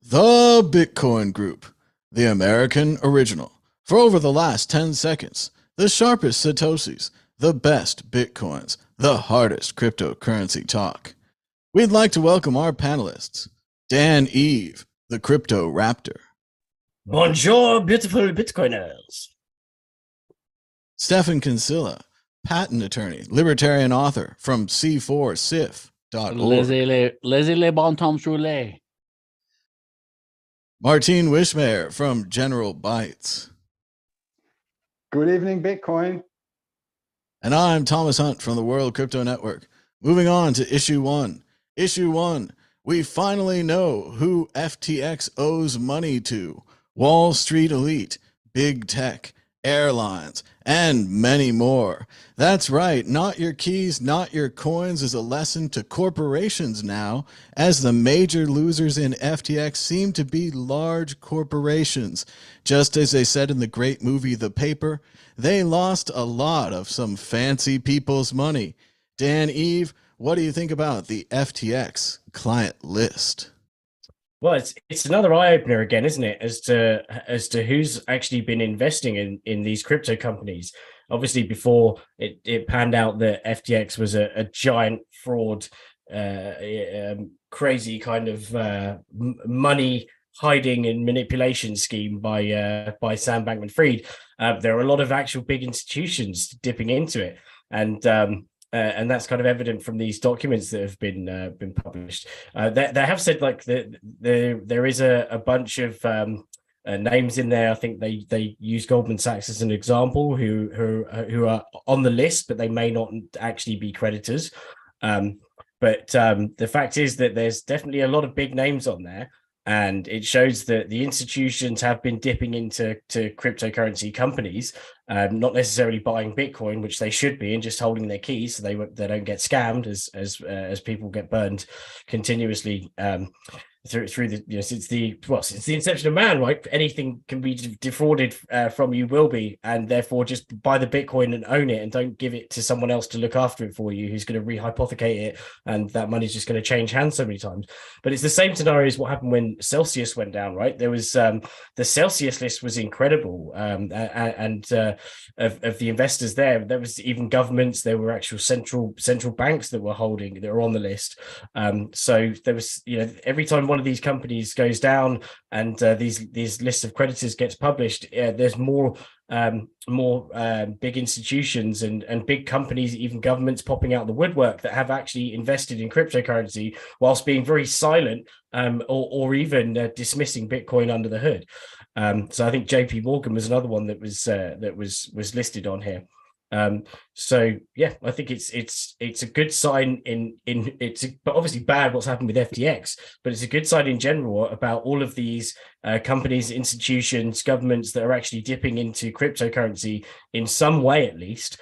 The Bitcoin Group, the American original. For over the last 10 seconds, the sharpest Satoshis, the best Bitcoins, the hardest cryptocurrency talk. We'd like to welcome our panelists, Dan Eve, the Crypto Raptor. Bonjour, beautiful Bitcoiners. Stefan Kinsella, patent attorney, libertarian author from c4sif.org. Laissez-les bon temps rouler. Martine Wishmayer from General Bytes. Good evening, Bitcoin. And I'm Thomas Hunt from the World Crypto Network. Moving on to issue one. Issue one, we finally know who FTX owes money to. Wall Street elite, big tech, airlines, and many more. That's right, not your keys, not your coins is a lesson to corporations now, as the major losers in FTX seem to be large corporations. Just as they said in the great movie The Paper, they lost a lot of some fancy people's money. Dan Eve, what do you think about the FTX client list? Well, it's another eye opener again, isn't it? As to who's actually been investing in these crypto companies. Obviously, before it panned out that FTX was a giant fraud, crazy kind of money hiding and manipulation scheme by Sam Bankman-Fried. There are a lot of actual big institutions dipping into it, and that's kind of evident from these documents that have been published. They have said like there is a bunch of names in there. I think they use Goldman Sachs as an example, who are on the list, but they may not actually be creditors. But the fact is that there's definitely a lot of big names on there. And it shows that the institutions have been dipping into cryptocurrency companies, not necessarily buying Bitcoin, which they should be, and just holding their keys so they don't get scammed as people get burned continuously through the since the inception of man, right? Anything can be defrauded from you will be, and therefore just buy the Bitcoin and own it, and don't give it to someone else to look after it for you, who's going to rehypothecate it, and that money's just going to change hands so many times. But it's the same scenario as what happened when Celsius went down, right? There was the Celsius list was incredible, and of the investors there was even governments, there were actual central banks that were on the list. So there was, every time one of these companies goes down and these lists of creditors gets published, there's more big institutions and big companies, even governments, popping out the woodwork that have actually invested in cryptocurrency whilst being very silent, or even dismissing Bitcoin under the hood. So I think JP Morgan was another one that was listed on here. So yeah, I think it's a good sign but obviously bad what's happened with FTX, but it's a good sign in general about all of these companies, institutions, governments that are actually dipping into cryptocurrency in some way at least,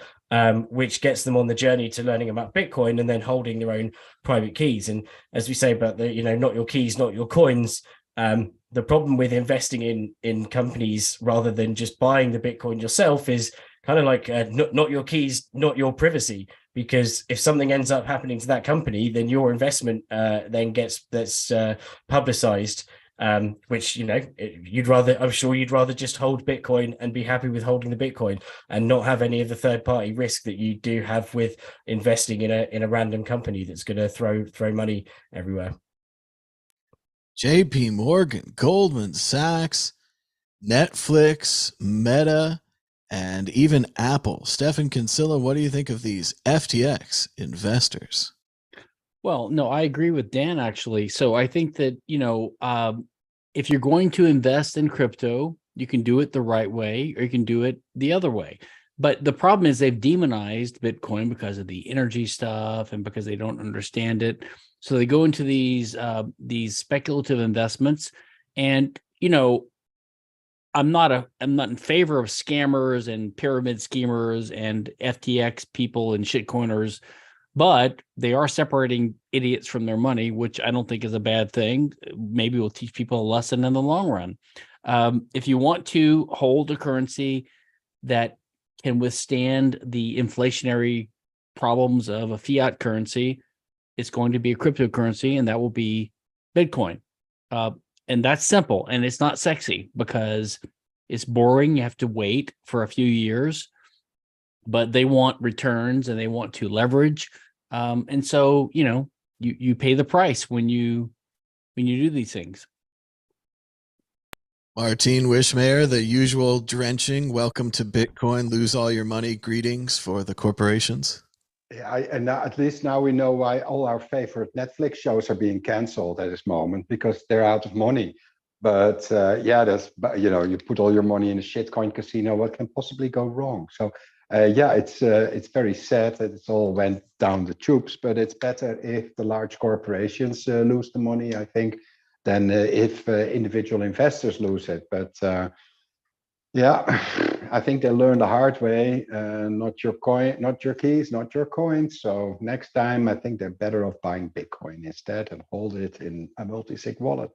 which gets them on the journey to learning about Bitcoin and then holding their own private keys. And as we say about the not your keys, not your coins, the problem with investing in companies rather than just buying the Bitcoin yourself is kind of like not your keys, not your privacy. Because if something ends up happening to that company, then your investment then that's publicized, which I'm sure you'd rather just hold Bitcoin and be happy with holding the Bitcoin and not have any of the third party risk that you do have with investing in a random company that's going to throw money everywhere. JP Morgan, Goldman Sachs, Netflix, Meta, and even Apple. Stefan Kinsella, what do you think of these FTX investors? Well, no, I agree with Dan, actually. So I think that, if you're going to invest in crypto, you can do it the right way, or you can do it the other way. But the problem is they've demonized Bitcoin because of the energy stuff and because they don't understand it. So they go into these speculative investments, and I'm not in favor of scammers and pyramid schemers and FTX people and shitcoiners, but they are separating idiots from their money, which I don't think is a bad thing. Maybe will teach people a lesson in the long run. If you want to hold a currency that can withstand the inflationary problems of a fiat currency, it's going to be a cryptocurrency, and that will be Bitcoin. And that's simple, and it's not sexy because it's boring. You have to wait for a few years, but they want returns and they want to leverage. And so, you pay the price when you do these things. Martin Wishmayer, the usual drenching, welcome to Bitcoin, lose all your money greetings for the corporations. Yeah, and now, at least now we know why all our favorite Netflix shows are being canceled at this moment, because they're out of money. But you put all your money in a shitcoin casino, what can possibly go wrong? So it's very sad that it's all went down the tubes, but it's better if the large corporations lose the money, I think, than if individual investors lose it. But I think they learned the hard way. Not your coin, not your keys, not your coins. So next time, I think they're better off buying Bitcoin instead and hold it in a multi-sig wallet.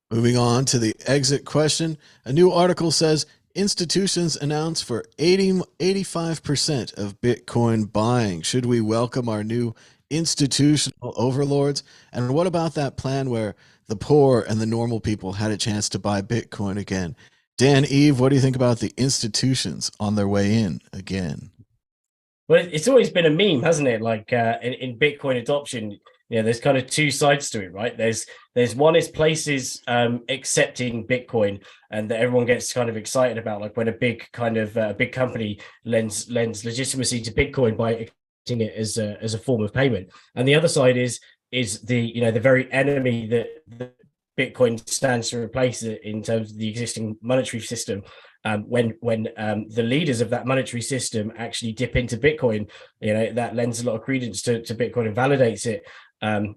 Moving on to the exit question. A new article says institutions announce for 85% of Bitcoin buying. Should we welcome our new institutional overlords? And what about that plan where the poor and the normal people had a chance to buy Bitcoin again? Dan, Eve, what do you think about the institutions on their way in again? Well, it's always been a meme, hasn't it? Like in Bitcoin adoption, there's kind of two sides to it, right? There's one is places accepting Bitcoin, and that everyone gets kind of excited about, like when a big kind of big company lends legitimacy to Bitcoin by accepting it as a form of payment. And the other side is the the very enemy that Bitcoin stands to replace it in terms of the existing monetary system. When the leaders of that monetary system actually dip into Bitcoin, that lends a lot of credence to Bitcoin and validates it.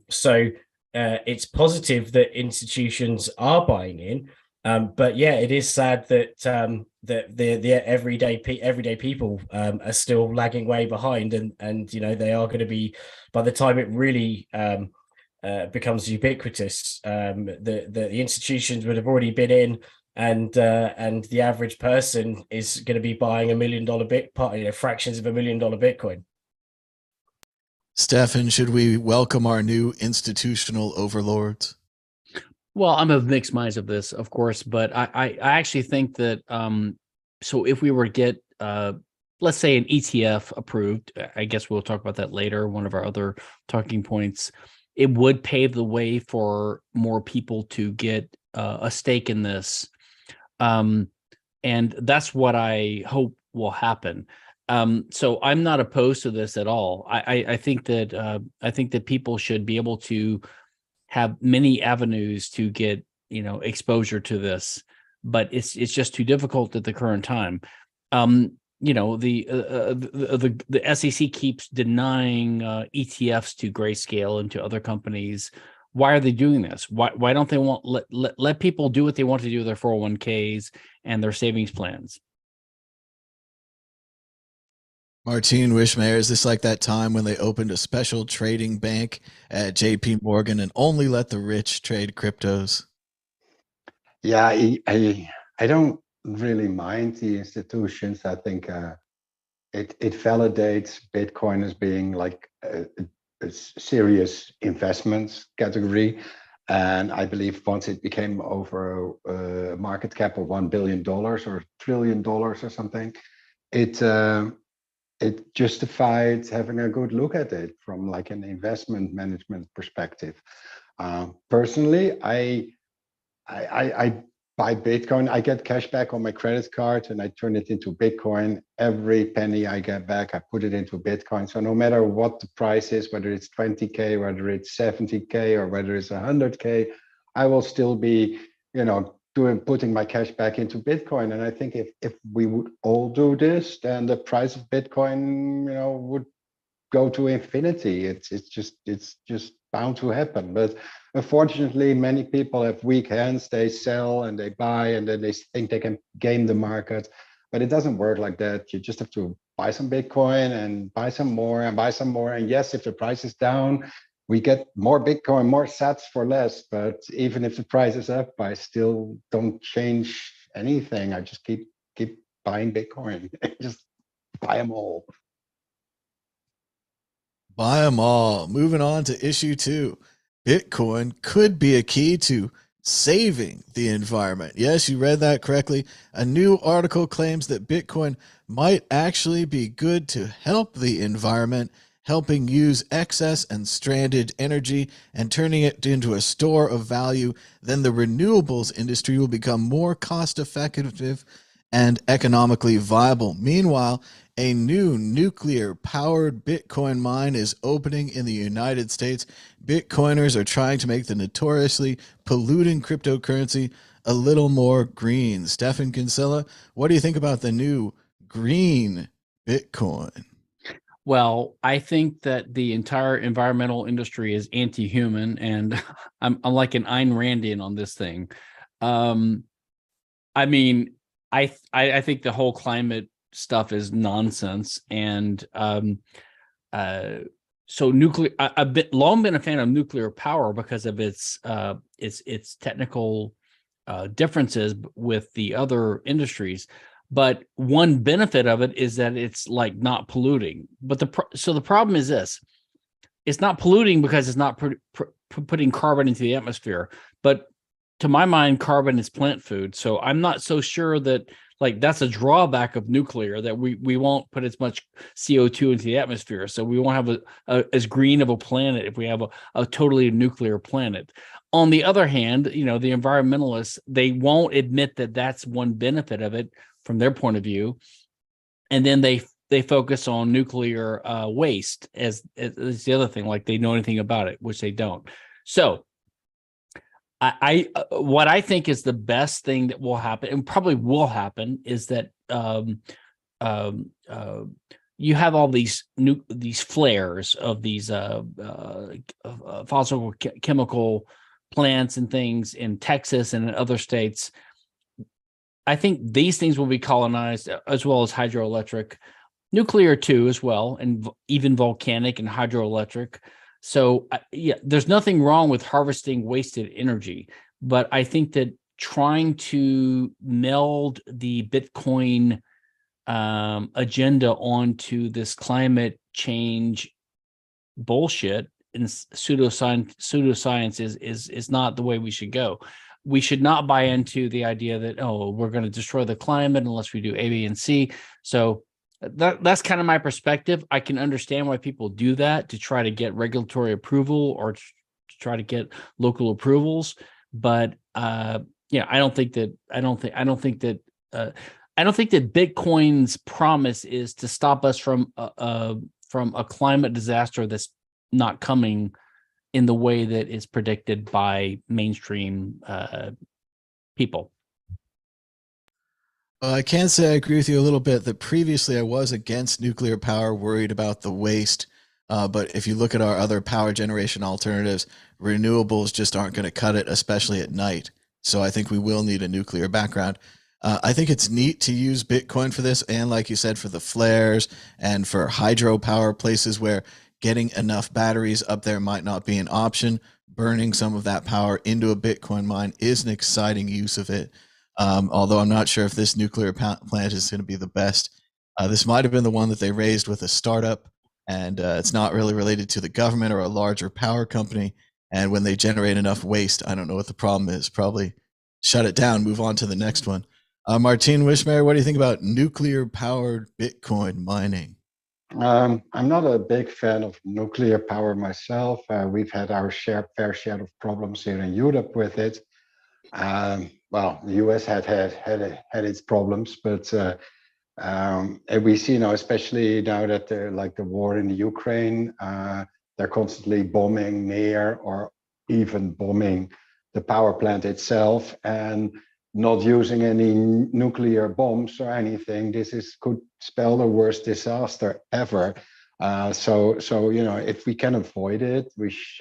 So it's positive that institutions are buying in, but it is sad that the everyday people are still lagging way behind, and they are going to be, by the time it really becomes ubiquitous, the institutions would have already been in. And the average person is going to be buying $1 million fractions of $1 million Bitcoin. Stefan, should we welcome our new institutional overlords? Well, I'm of mixed minds of this, of course, but I actually think that so if we were to get let's say an ETF approved, I guess we'll talk about that later, one of our other talking points, it would pave the way for more people to get a stake in this. And that's what I hope will happen. So I'm not opposed to this at all. I think that people should be able to have many avenues to get exposure to this, but it's just too difficult at the current time. The SEC keeps denying ETFs to Grayscale and to other companies. Why are they doing this? Why don't they want let people do what they want to do with their 401ks and their savings plans? Martin Wishmayer, is this like that time when they opened a special trading bank at JP Morgan and only let the rich trade cryptos? Yeah, I don't really mind the institutions. I think it validates Bitcoin as being like a serious investments category. And I believe once it became over a market cap of $1 billion or $1 trillion or something, it justified having a good look at it from like an investment management perspective. Personally, I buy Bitcoin. I get cash back on my credit card and I turn it into Bitcoin. Every penny I get back, I put it into Bitcoin. So no matter what the price is, whether it's 20K, whether it's 70K, or whether it's 100K, I will still be, putting my cash back into Bitcoin. And I think if we would all do this, then the price of Bitcoin, would go to infinity. It's just bound to happen. But unfortunately, many people have weak hands. They sell and they buy, and then they think they can game the market. But it doesn't work like that. You just have to buy some Bitcoin and buy some more and buy some more. And yes, if the price is down, we get more Bitcoin, more sats for less. But even if the price is up, I still don't change anything. I just keep buying Bitcoin. Just buy them all. Buy them all. Moving on to issue 2. Bitcoin could be a key to saving the environment. Yes, you read that correctly. A new article claims that Bitcoin might actually be good to help the environment, helping use excess and stranded energy and turning it into a store of value. Then the renewables industry will become more cost effective and economically viable. Meanwhile, a new nuclear powered Bitcoin mine is opening in the United States. Bitcoiners are trying to make the notoriously polluting cryptocurrency a little more green. Stefan Kinsella, what do you think about the new green Bitcoin? Well, I think that the entire environmental industry is anti-human, and I'm like an Ayn Randian on this thing. I mean, I think the whole climate stuff is nonsense, and so nuclear. I've long been a fan of nuclear power because of its technical differences with the other industries. But one benefit of it is that it's like not polluting. But the problem is this: it's not polluting because it's not putting carbon into the atmosphere. But to my mind, carbon is plant food. So I'm not so sure that like that's a drawback of nuclear, that we won't put as much CO2 into the atmosphere. So we won't have as green of a planet if we have a totally nuclear planet. On the other hand, the environmentalists, they won't admit that that's one benefit of it from their point of view. And then they focus on nuclear waste as the other thing, like they know anything about it, which they don't. So I what I think is the best thing that will happen, and probably will happen, is that you have all these flares of these fossil chemical plants and things in Texas and in other states. I think these things will be colonized, as well as hydroelectric, nuclear too, as well, and even volcanic and hydroelectric. So yeah, there's nothing wrong with harvesting wasted energy, but I think that trying to meld the Bitcoin agenda onto this climate change bullshit and pseudoscience is not the way we should go. We should not buy into the idea that, oh, we're going to destroy the climate unless we do A, B, and C. So that's kind of my perspective. I can understand why people do that, to try to get regulatory approval or to try to get local approvals. But I don't think that Bitcoin's promise is to stop us from a climate disaster that's not coming in the way that is predicted by mainstream people. I can say I agree with you a little bit that previously I was against nuclear power, worried about the waste. But if you look at our other power generation alternatives, renewables just aren't going to cut it, especially at night. So I think we will need a nuclear background. I think it's neat to use Bitcoin for this. And like you said, for the flares and for hydropower places where getting enough batteries up there might not be an option. Burning some of that power into a Bitcoin mine is an exciting use of it. Although I'm not sure if this nuclear plant is going to be the best. This might have been the one that they raised with a startup, and it's not really related to the government or a larger power company. And when they generate enough waste, I don't know what the problem is. Probably shut it down, move on to the next one. Martine Wishmayer, what do you think about nuclear-powered Bitcoin mining? I'm not a big fan of nuclear power myself. We've had our fair share of problems here in Europe with it. Well, the US had its problems, but and we see now, especially now that the war in the Ukraine, they're constantly bombing near or even bombing the power plant itself and not using any nuclear bombs or anything. This could spell the worst disaster ever. So if we can avoid it,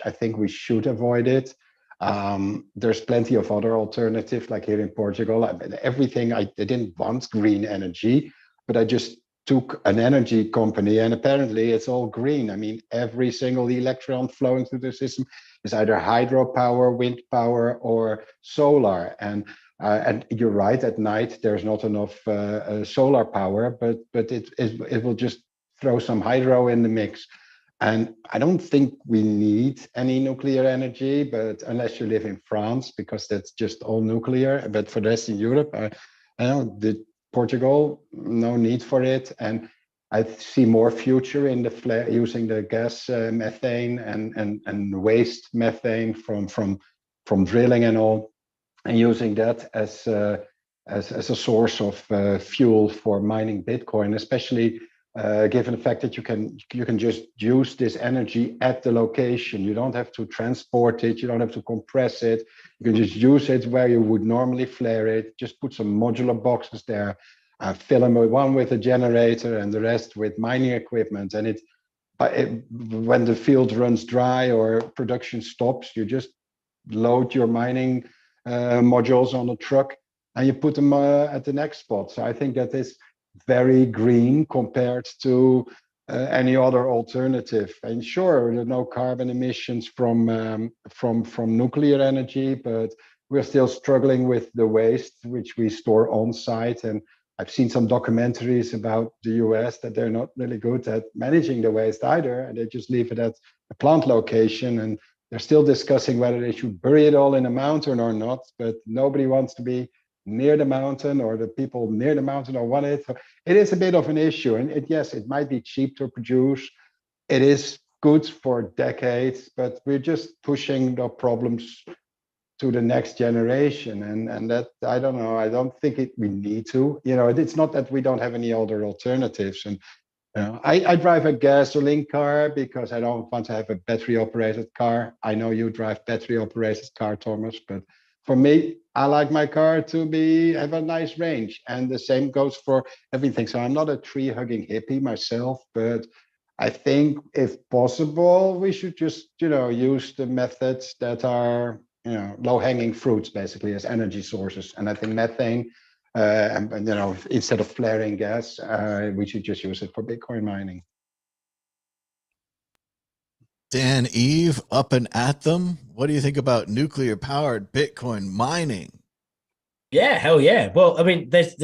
I think we should avoid it. There's plenty of other alternatives, like here in Portugal. I didn't want green energy, but I just took an energy company, and apparently it's all green. I mean, every single electron flowing through the system is either hydropower, wind power, or solar. And you're right, at night there's not enough solar power, but it will just throw some hydro in the mix. And I don't think we need any nuclear energy, but unless you live in France, because that's just all nuclear. But for the rest of Europe, I know Portugal, no need for it. And I see more future in the using the gas methane and waste methane from drilling and all, and using that as a source of fuel for mining Bitcoin, especially given the fact that you can just use this energy at the location. You don't have to transport it. You don't have to compress it. You can just use it where you would normally flare it. Just put some modular boxes there, fill them with one with a generator and the rest with mining equipment. And when the field runs dry or production stops, you just load your mining modules on a truck and you put them at the next spot. So I think that is very green compared to any other alternative. And sure, there are no carbon emissions from nuclear energy, but we're still struggling with the waste which we store on site. And I've seen some documentaries about the US that they're not really good at managing the waste either, and they just leave it at a plant location. And they're still discussing whether they should bury it all in a mountain or not, but nobody wants to be near the mountain, or the people near the mountain don't want it. So it is a bit of an issue. And yes, it might be cheap to produce. It is good for decades, but we're just pushing the problems to the next generation. And that, I don't know, I don't think we need to. It's not that we don't have any other alternatives. And I drive a gasoline car because I don't want to have a battery operated car. I know you drive battery operated car, Thomas, but for me, I like my car to have a nice range, and the same goes for everything. So I'm not a tree hugging hippie myself, but I think if possible, we should just, use the methods that are, low hanging fruits basically as energy sources. And I think methane, instead of flaring gas, we should just use it for Bitcoin mining. Dan Eve, up and at them. What do you think about nuclear powered Bitcoin mining? Yeah, hell yeah. Well, I mean, there's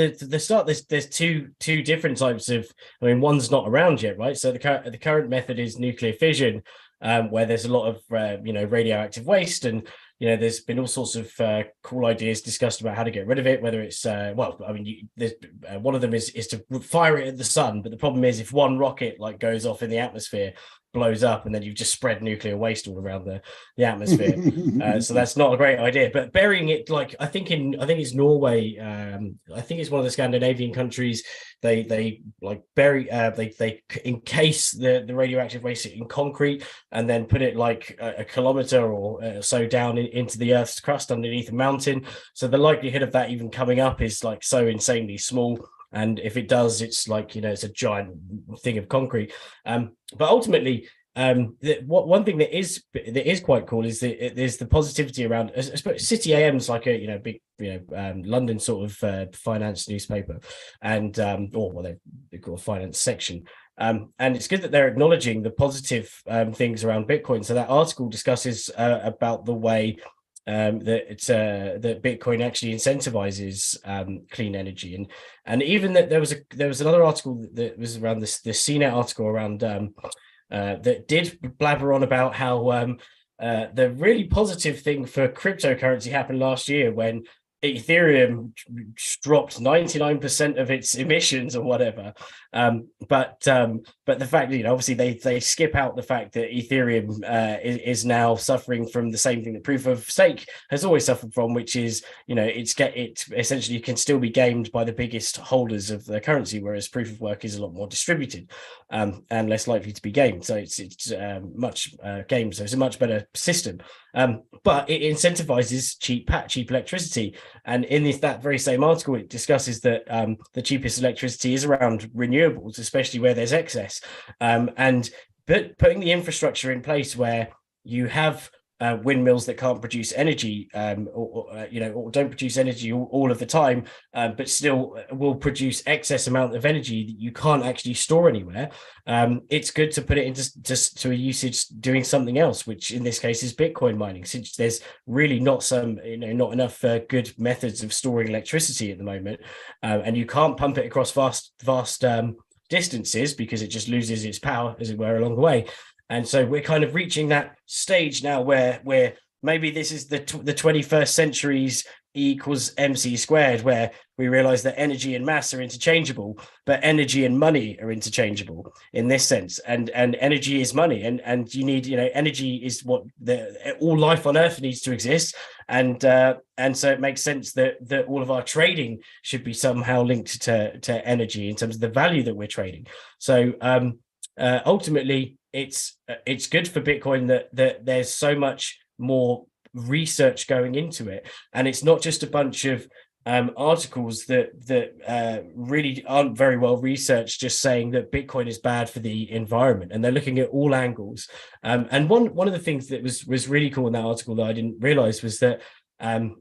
two different types of. I mean, one's not around yet, right? So the current method is nuclear fission, where there's a lot of radioactive waste, and there's been all sorts of cool ideas discussed about how to get rid of it. Whether it's one of them is to fire it at the sun, but the problem is if one rocket goes off in the atmosphere, blows up, and then you've just spread nuclear waste all around the atmosphere. So that's not a great idea. But burying it, I think it's Norway. I think it's one of the Scandinavian countries. They bury they encase the radioactive waste in concrete and then put it a kilometer or so down into the Earth's crust underneath a mountain. So the likelihood of that even coming up is so insanely small. And if it does, it's it's a giant thing of concrete. But ultimately, one thing that is quite cool is there's the positivity around. I suppose City AM is like a big London sort of finance newspaper, and they call a finance section. And it's good that they're acknowledging the positive things around Bitcoin. So that article discusses about the way that Bitcoin actually incentivizes clean energy, and even that there was another article that was around the CNET article around that did blabber on about how the really positive thing for cryptocurrency happened last year when Ethereum dropped 99% of its emissions or whatever. But the fact that, obviously they skip out the fact that Ethereum is now suffering from the same thing that proof of stake has always suffered from, which is, it essentially can still be gamed by the biggest holders of the currency, whereas proof of work is a lot more distributed and less likely to be gamed. So it's much gamed. So it's a much better system. But it incentivizes cheap electricity. And in that very same article, it discusses that the cheapest electricity is around renewables, especially where there's excess. And putting the infrastructure in place where you have windmills that can't produce energy or don't produce energy all of the time, but still will produce excess amount of energy that you can't actually store anywhere. It's good to put it into a usage doing something else, which in this case is Bitcoin mining, since there's really not enough good methods of storing electricity at the moment, and you can't pump it across vast distances because it just loses its power, as it were, along the way. And so we're kind of reaching that stage now where maybe this is the 21st century's E equals MC squared, where we realize that energy and mass are interchangeable, but energy and money are interchangeable in this sense. And energy is money, and you need, energy is what all life on Earth needs to exist. And so it makes sense that all of our trading should be somehow linked to energy in terms of the value that we're trading. So ultimately, it's good for Bitcoin that there's so much more research going into it, and it's not just a bunch of articles that really aren't very well researched, just saying that Bitcoin is bad for the environment, and they're looking at all angles. And one of the things that was really cool in that article that I didn't realize was that and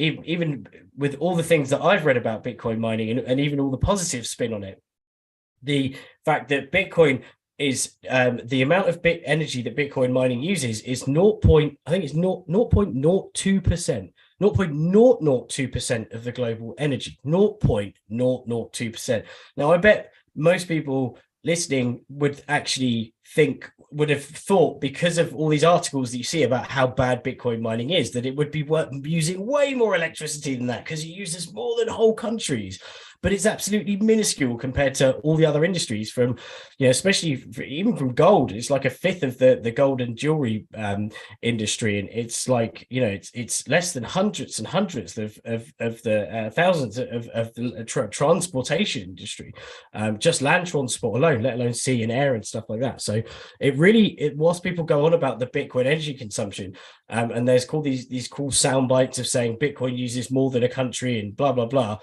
even with all the things that I've read about Bitcoin mining and even all the positive spin on it, the fact that Bitcoin is the amount of energy that Bitcoin mining uses is 0.02%. 0.002% of the global energy. 0.002%. Now, I bet most people listening would have thought, because of all these articles that you see about how bad Bitcoin mining is, that it would be using way more electricity than that, because it uses more than whole countries. But it's absolutely minuscule compared to all the other industries, from, especially even from gold. It's like a fifth of the gold and jewelry industry. And it's like, it's less than hundreds and hundreds of the thousands of the transportation industry, just land transport alone, let alone sea and air and stuff like that. So whilst people go on about the Bitcoin energy consumption, and there's these cool sound bites of saying Bitcoin uses more than a country and blah, blah, blah.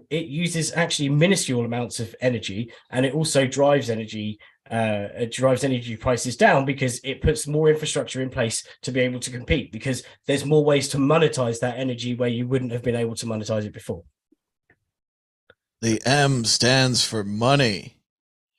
It uses actually minuscule amounts of energy, and it also drives energy prices down, because it puts more infrastructure in place to be able to compete, because there's more ways to monetize that energy where you wouldn't have been able to monetize it before. The M stands for money.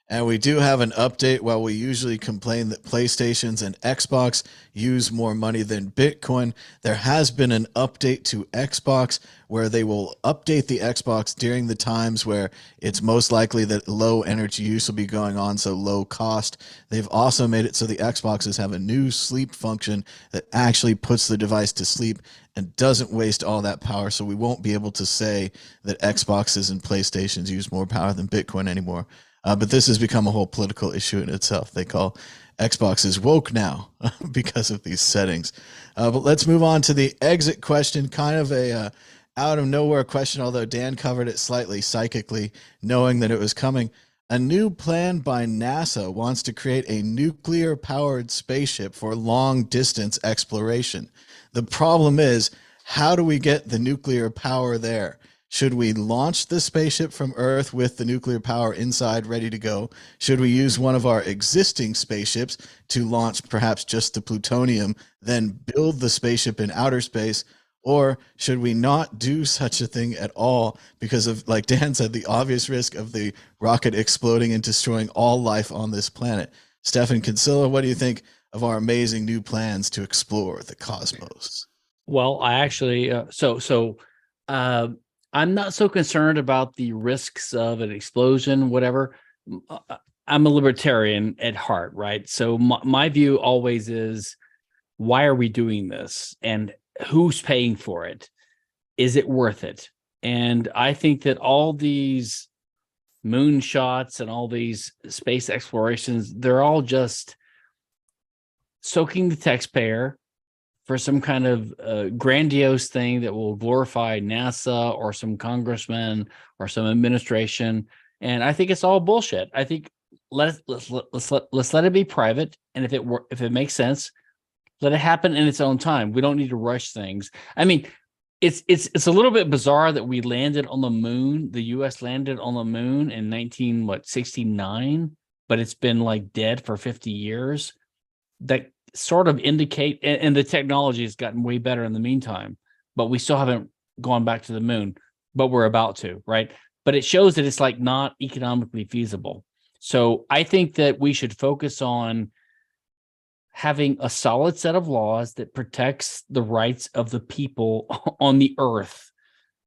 And we do have an update. While we usually complain that PlayStations and Xbox use more money than Bitcoin, there has been an update to Xbox where they will update the Xbox during the times where it's most likely that low energy use will be going on, so low cost. They've also made it so the Xboxes have a new sleep function that actually puts the device to sleep and doesn't waste all that power, so we won't be able to say that Xboxes and PlayStations use more power than Bitcoin anymore. But this has become a whole political issue in itself. They call Xboxes woke now because of these settings. But let's move on to the exit question, kind of a out of nowhere question, although Dan covered it slightly psychically, knowing that it was coming. A new plan by NASA wants to create a nuclear-powered spaceship for long-distance exploration. The problem is, how do we get the nuclear power there? Should we launch the spaceship from Earth with the nuclear power inside ready to go? Should we use one of our existing spaceships to launch perhaps just the plutonium, then build the spaceship in outer space? Or should we not do such a thing at all because of, like Dan said, the obvious risk of the rocket exploding and destroying all life on this planet? Stefan Kinsella, what do you think of our amazing new plans to explore the cosmos? Well, I actually, I'm not so concerned about the risks of an explosion, whatever. I'm a libertarian at heart, right? So my view always is, why are we doing this? And who's paying for it? Is it worth it? And I think that all these moonshots and all these space explorations, they're all just soaking the taxpayer for some kind of grandiose thing that will glorify NASA or some congressman or some administration. And I think it's all bullshit. I think let's let it be private, and if it makes sense, let it happen in its own time. We don't need to rush things. I mean, it's a little bit bizarre that we landed on the moon. The U.S. landed on the moon in 1969, but it's been like dead for 50 years. That sort of indicate, and the technology has gotten way better in the meantime, but we still haven't gone back to the moon, but we're about to, right? But it shows that it's like not economically feasible. So I think that we should focus on having a solid set of laws that protects the rights of the people on the earth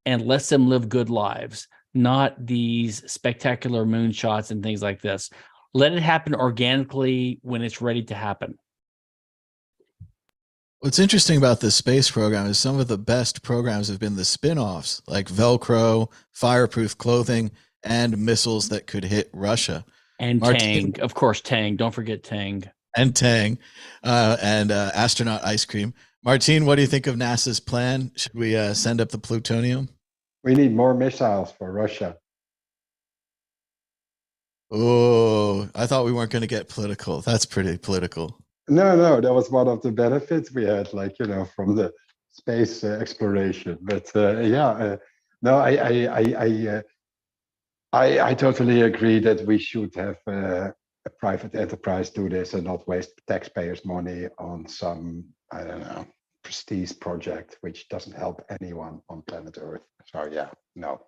and lets them live good lives, not these spectacular moonshots and things like this. let it happen organically when it's ready to happen. What's interesting about this space program is some of the best programs have been the spin-offs, like Velcro, fireproof clothing, and missiles that could hit Russia. And Tang, of course, Tang. Don't forget Tang. And Tang, and astronaut ice cream. Martine, what do you think of NASA's plan? Should we send up the plutonium? We need more missiles for Russia. Oh, I thought we weren't going to get political. That's pretty political. No, that was one of the benefits we had, like, you know, from the space exploration. But no, I totally agree that we should have a private enterprise do this and not waste taxpayers' money on some, I don't know, prestige project which doesn't help anyone on planet Earth. So yeah, no.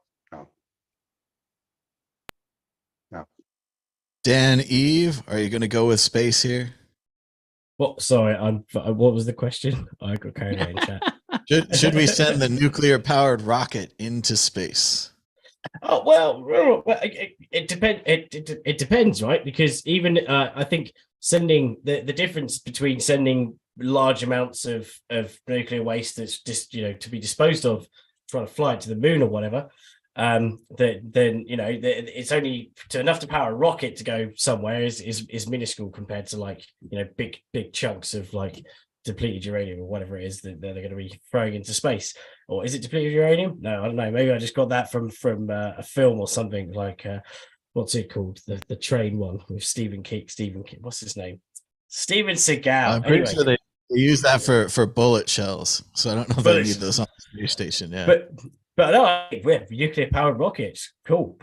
Dan, Eve, are you going to go with space here? What? Sorry, what was the question? I got carried away in chat. Should we send the nuclear-powered rocket into space? Oh well, it depends. It depends, right? Because even I think sending the difference between sending large amounts of nuclear waste that's just to be disposed of, trying to fly it to the moon or whatever, then it's only enough to power a rocket to go somewhere is minuscule compared to, like, big chunks of, like, depleted uranium or whatever it is that they're going to be throwing into space. Or is it depleted uranium? No, I don't know. Maybe I just got that from a film or something, like what's it called? The train one with Stephen King. What's his name? Steven Seagal. I'm pretty sure they use that for bullet shells. So I don't know if they need those on the space station. Yeah. But no, we have nuclear powered rockets. Cool.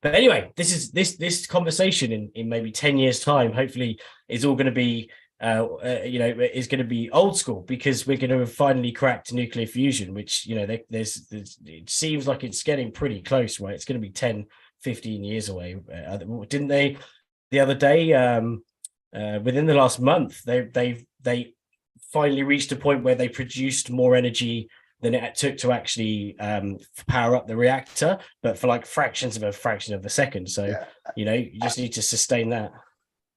But anyway, this conversation in maybe 10 years time, hopefully, is all going to be is going to be old school, because we're going to have finally cracked nuclear fusion, which there's it seems like it's getting pretty close, right? It's going to be 10, 15 years away. Didn't they the other day? Within the last month, they finally reached a point where they produced more energy than it took to actually power up the reactor, but for like fractions of a fraction of a second. So, you just need to sustain that.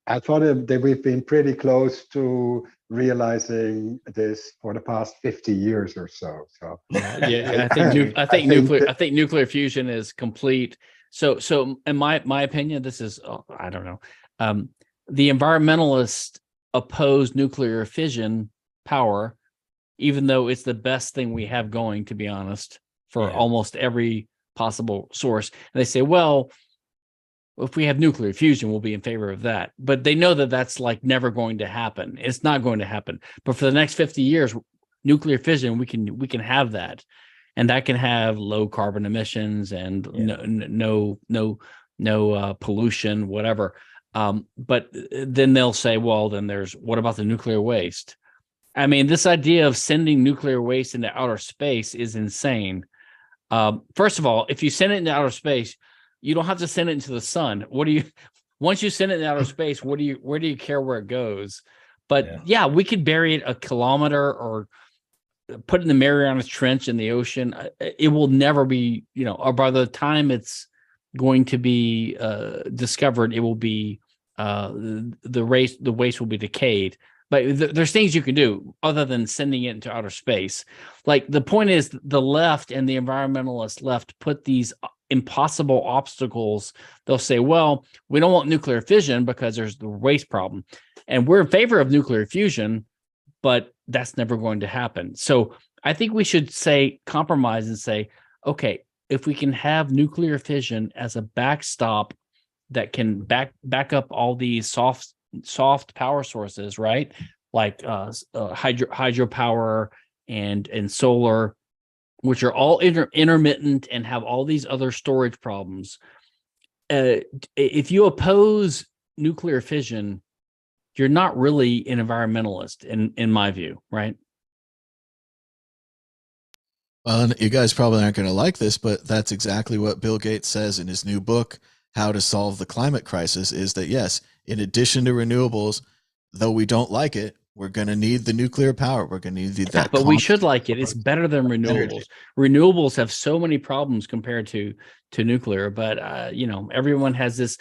I thought that we've been pretty close to realizing this for the past 50 years or so. So yeah, I think nuclear fusion is complete. So in my opinion, this is I don't know. The environmentalists oppose nuclear fission power, even though it's the best thing we have going, to be honest, for almost every possible source. And they say, well, if we have nuclear fusion, we'll be in favor of that. But they know that that's like never going to happen. It's not going to happen. But for the next 50 years, nuclear fission, we can have that. And that can have low carbon emissions and no pollution, whatever. But then they'll say, well, then what about the nuclear waste? I mean, this idea of sending nuclear waste into outer space is insane. First of all, if you send it into outer space, you don't have to send it into the sun. Once you send it into outer space, where do you care where it goes? But we could bury it a kilometer or put it in the Marianas Trench in the ocean. It will never be, or by the time it's going to be discovered, it will be the waste will be decayed. But there's things you can do other than sending it into outer space. Like, the point is, the left and the environmentalist left put these impossible obstacles. They'll say, well, we don't want nuclear fission because there's the waste problem. And we're in favor of nuclear fusion, but that's never going to happen. So I think we should compromise and say, okay, if we can have nuclear fission as a backstop that can back up all these soft power sources, right? Like hydropower and solar, which are all intermittent and have all these other storage problems. If you oppose nuclear fission, you're not really an environmentalist, in my view, right? Well, you guys probably aren't going to like this, but that's exactly what Bill Gates says in his new book, How to Solve the Climate Crisis, is that, yes, in addition to renewables, though we don't like it, we're going to need the nuclear power. We're going to need that. But we should like it. It's better than renewables. Energy. Renewables have so many problems compared to nuclear, but everyone has this.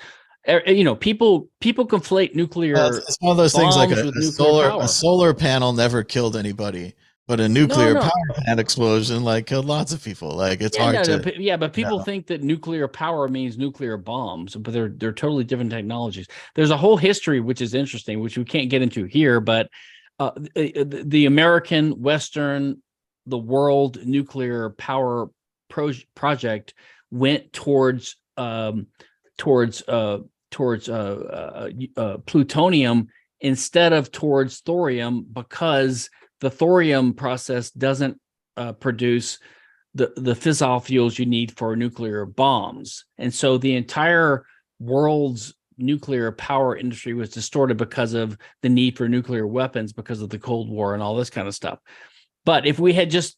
People conflate nuclear. Well, it's one of those things like bombs with nuclear power. a solar panel never killed anybody, but a nuclear No. power plant explosion like killed lots of people. Like it's Yeah, hard no, to. yeah, but people No. think that nuclear power means nuclear bombs, but they're totally different technologies. There's a whole history which is interesting, which we can't get into here, but the American, Western, the world nuclear power project went towards plutonium instead of towards thorium, because the thorium process doesn't produce the fissile fuels you need for nuclear bombs. And so the entire world's nuclear power industry was distorted because of the need for nuclear weapons, because of the Cold War and all this kind of stuff. But if we had just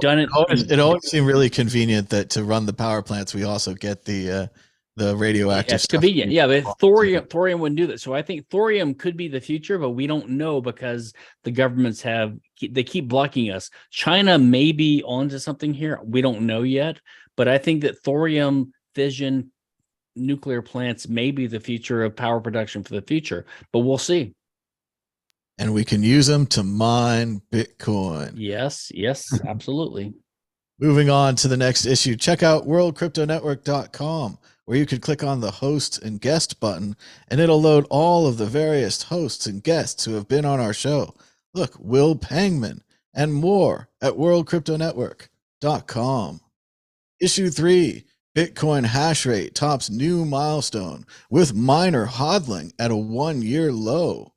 done it, it always seemed really convenient that to run the power plants, we also get the radioactive it's stuff. convenient. Yeah, but thorium wouldn't do that. So I think thorium could be the future, but we don't know because the governments they keep blocking us. China may be onto something here. We don't know yet, but I think that thorium fission nuclear plants may be the future of power production for the future, but we'll see. And we can use them to mine Bitcoin. Yes, absolutely. Moving on to the next issue, check out worldcryptonetwork.com, where you can click on the host and guest button, and it'll load all of the various hosts and guests who have been on our show. Look, Will Pangman and more at worldcryptonetwork.com. Issue 3, Bitcoin hash rate tops new milestone with miner hodling at a 1-year low.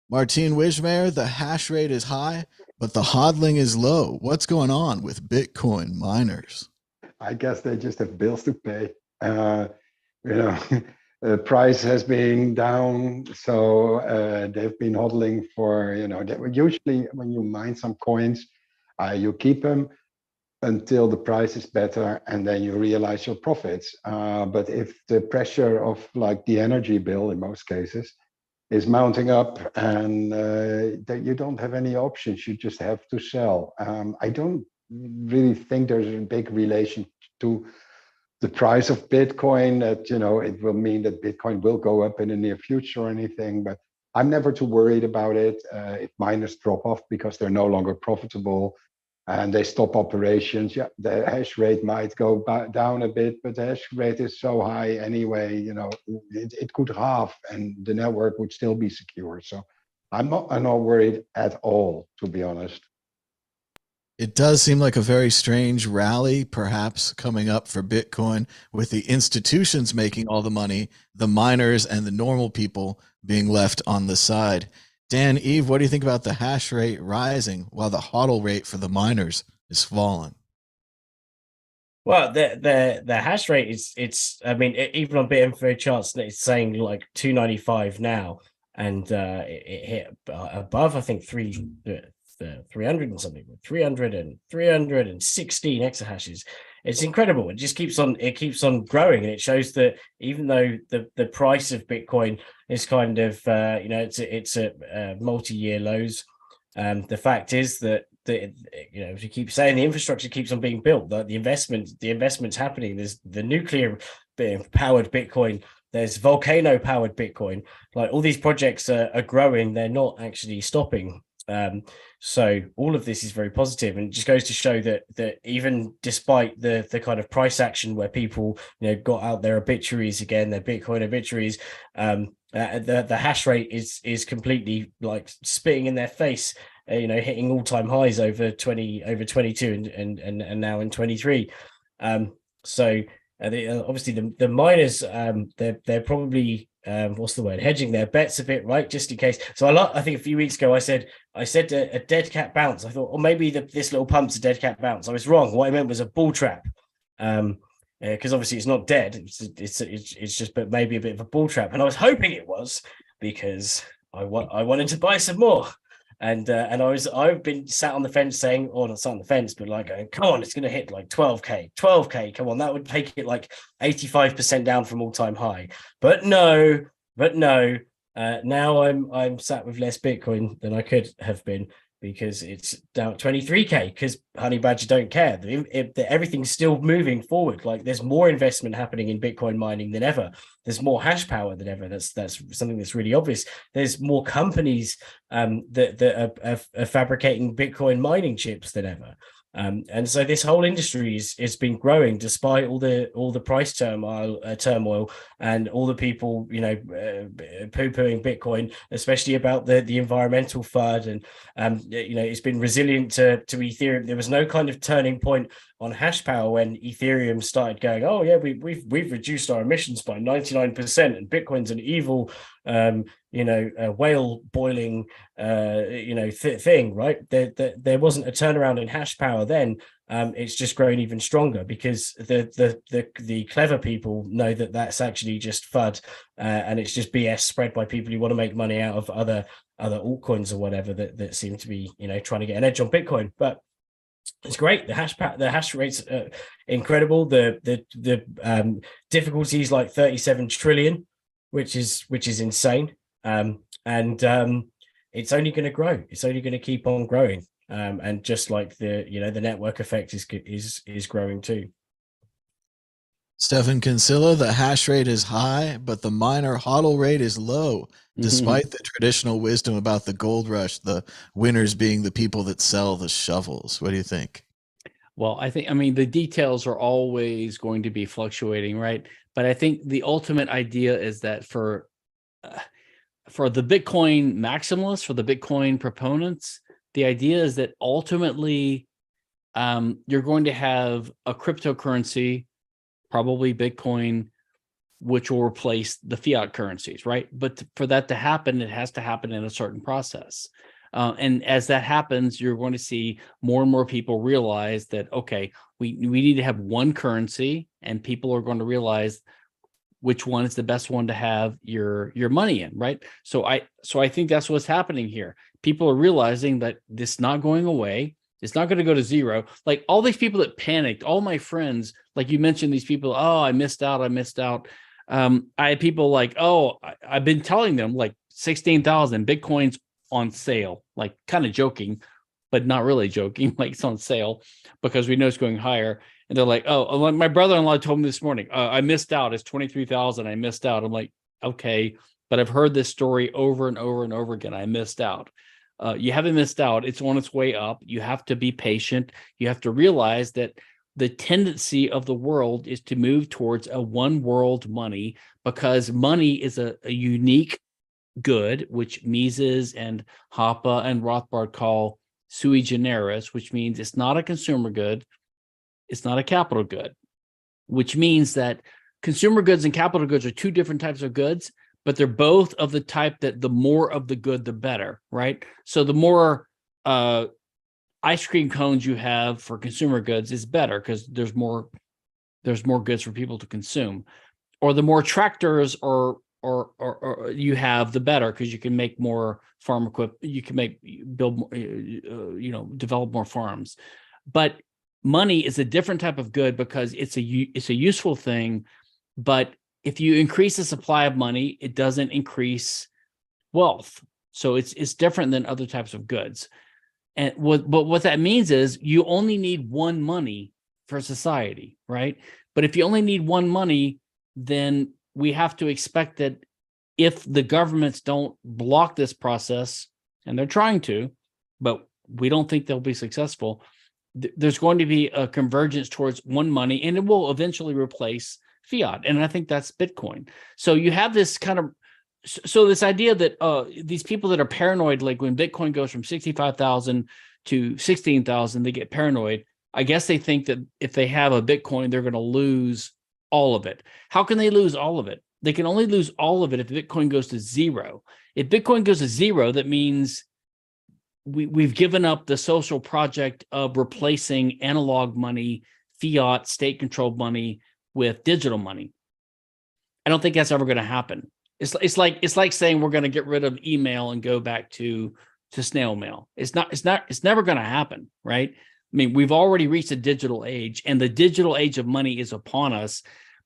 Martin Wijmeyer, the hash rate is high, but the hodling is low. What's going on with Bitcoin miners? I guess they just have bills to pay. The price has been down, so they've been hodling for, usually when you mine some coins, you keep them until the price is better, and then you realize your profits. But if the pressure of like the energy bill in most cases is mounting up, and that you don't have any options, you just have to sell. I don't really think there's a big relation to the price of Bitcoin, that it will mean that Bitcoin will go up in the near future or anything, but I'm never too worried about it. If miners drop off because they're no longer profitable and they stop operations, the hash rate might go down a bit, but the hash rate is so high anyway, it could halve and the network would still be secure. So I'm not worried at all, to be honest. It does seem like a very strange rally, perhaps, coming up for Bitcoin, with the institutions making all the money, the miners and the normal people being left on the side. Dan, Eve, what do you think about the hash rate rising while the hodl rate for the miners is falling? Well, the hash rate is I mean, even on Bitcoin charts, it's saying like 295 now, and it hit above, I think, 300 and something, 316 exahashes. It's incredible. It just keeps on growing, and it shows that even though the price of Bitcoin is kind of it's at multi-year lows, the fact is that if you keep saying the infrastructure keeps on being built, the investment's happening. There's the nuclear powered Bitcoin, there's volcano powered Bitcoin. Like, all these projects are growing, they're not actually stopping. So all of this is very positive, and it just goes to show that even despite the kind of price action where people got out their obituaries again, their Bitcoin obituaries, the hash rate is completely like spitting in their face, hitting all-time highs over 22 and now in 23. Obviously the miners, they're probably hedging their bets a bit, right, just in case. So I think a few weeks ago I said a dead cat bounce. I thought, oh, maybe this little pump's a dead cat bounce. I was wrong. What I meant was a bull trap, because obviously it's not dead. It's just, but maybe a bit of a bull trap. And I was hoping it was, because I wanted to buy some more. And I've been sat on the fence saying, or not sat on the fence, but like going, come on, it's going to hit like 12K. Come on, that would take it like 85% down from all-time high. But no. Now I'm sat with less Bitcoin than I could have been, because it's down 23K because Honey Badger don't care. Everything's still moving forward. Like there's more investment happening in Bitcoin mining than ever. There's more hash power than ever. That's something that's really obvious. There's more companies that are fabricating Bitcoin mining chips than ever. And so this whole industry has been growing despite all the price turmoil and all the people, poo-pooing Bitcoin, especially about the environmental FUD. And it's been resilient to Ethereum. There was no kind of turning point on hash power when Ethereum started going, oh yeah, we've reduced our emissions by 99%, and Bitcoin's an evil a whale boiling thing, right? There wasn't a turnaround in hash power then. It's just grown even stronger because the clever people know that that's actually just FUD, and it's just BS spread by people who want to make money out of other altcoins or whatever that seem to be trying to get an edge on Bitcoin. But it's great. The hash rate's incredible. The difficulty is like 37 trillion, which is insane. And it's only going to grow. It's only going to keep on growing. And just like the network effect is growing too. Stefan Kinsella, the hash rate is high, but the miner hodl rate is low, despite the traditional wisdom about the gold rush, the winners being the people that sell the shovels. What do you think? Well, I mean, the details are always going to be fluctuating, right? But I think the ultimate idea is that for the Bitcoin maximalists, for the Bitcoin proponents, the idea is that ultimately you're going to have a cryptocurrency, probably Bitcoin, which will replace the fiat currencies, right? But for that to happen, it has to happen in a certain process. And as that happens, you're going to see more and more people realize that, okay, we need to have one currency, and people are going to realize which one is the best one to have your money in, right? So I think that's what's happening here. People are realizing that this is not going away. It's not going to go to zero. Like all these people that panicked, all my friends, like you mentioned, these people, oh, I missed out. I had people like, oh, I've been telling them like 16,000 Bitcoins on sale, like kind of joking, but not really joking, like it's on sale because we know it's going higher. And they're like, oh, my brother-in-law told me this morning, I missed out. It's 23,000. I missed out. I'm like, okay, but I've heard this story over and over and over again. I missed out. You haven't missed out. It's on its way up. You have to be patient. You have to realize that the tendency of the world is to move towards a one world money, because money is a unique good, which Mises and Hoppe and Rothbard call sui generis, which means it's not a consumer good. It's not a capital good, which means that consumer goods and capital goods are two different types of goods, but they're both of the type that the more of the good, the better, right? So the more ice cream cones you have for consumer goods is better because there's more goods for people to consume, or the more tractors or you have, the better, because you can make more farm equipment. You can build, develop more farms. But money is a different type of good because it's a useful thing, but if you increase the supply of money, it doesn't increase wealth. So it's different than other types of goods. But what that means is you only need one money for society, right? But if you only need one money, then we have to expect that if the governments don't block this process, and they're trying to, but we don't think they'll be successful, there's going to be a convergence towards one money, and it will eventually replace fiat. And I think that's Bitcoin. So you have this kind of, so this idea that these people that are paranoid, like when Bitcoin goes from 65,000 to 16,000, they get paranoid. I guess they think that if they have a Bitcoin, they're going to lose all of it. How can they lose all of it? They can only lose all of it if Bitcoin goes to zero. If Bitcoin goes to zero, that means we've given up the social project of replacing analog money, fiat, state-controlled money with digital money. I don't think that's ever going to happen. It's like saying we're going to get rid of email and go back to snail mail. It's never going to happen, right? I mean, we've already reached a digital age, and the digital age of money is upon us,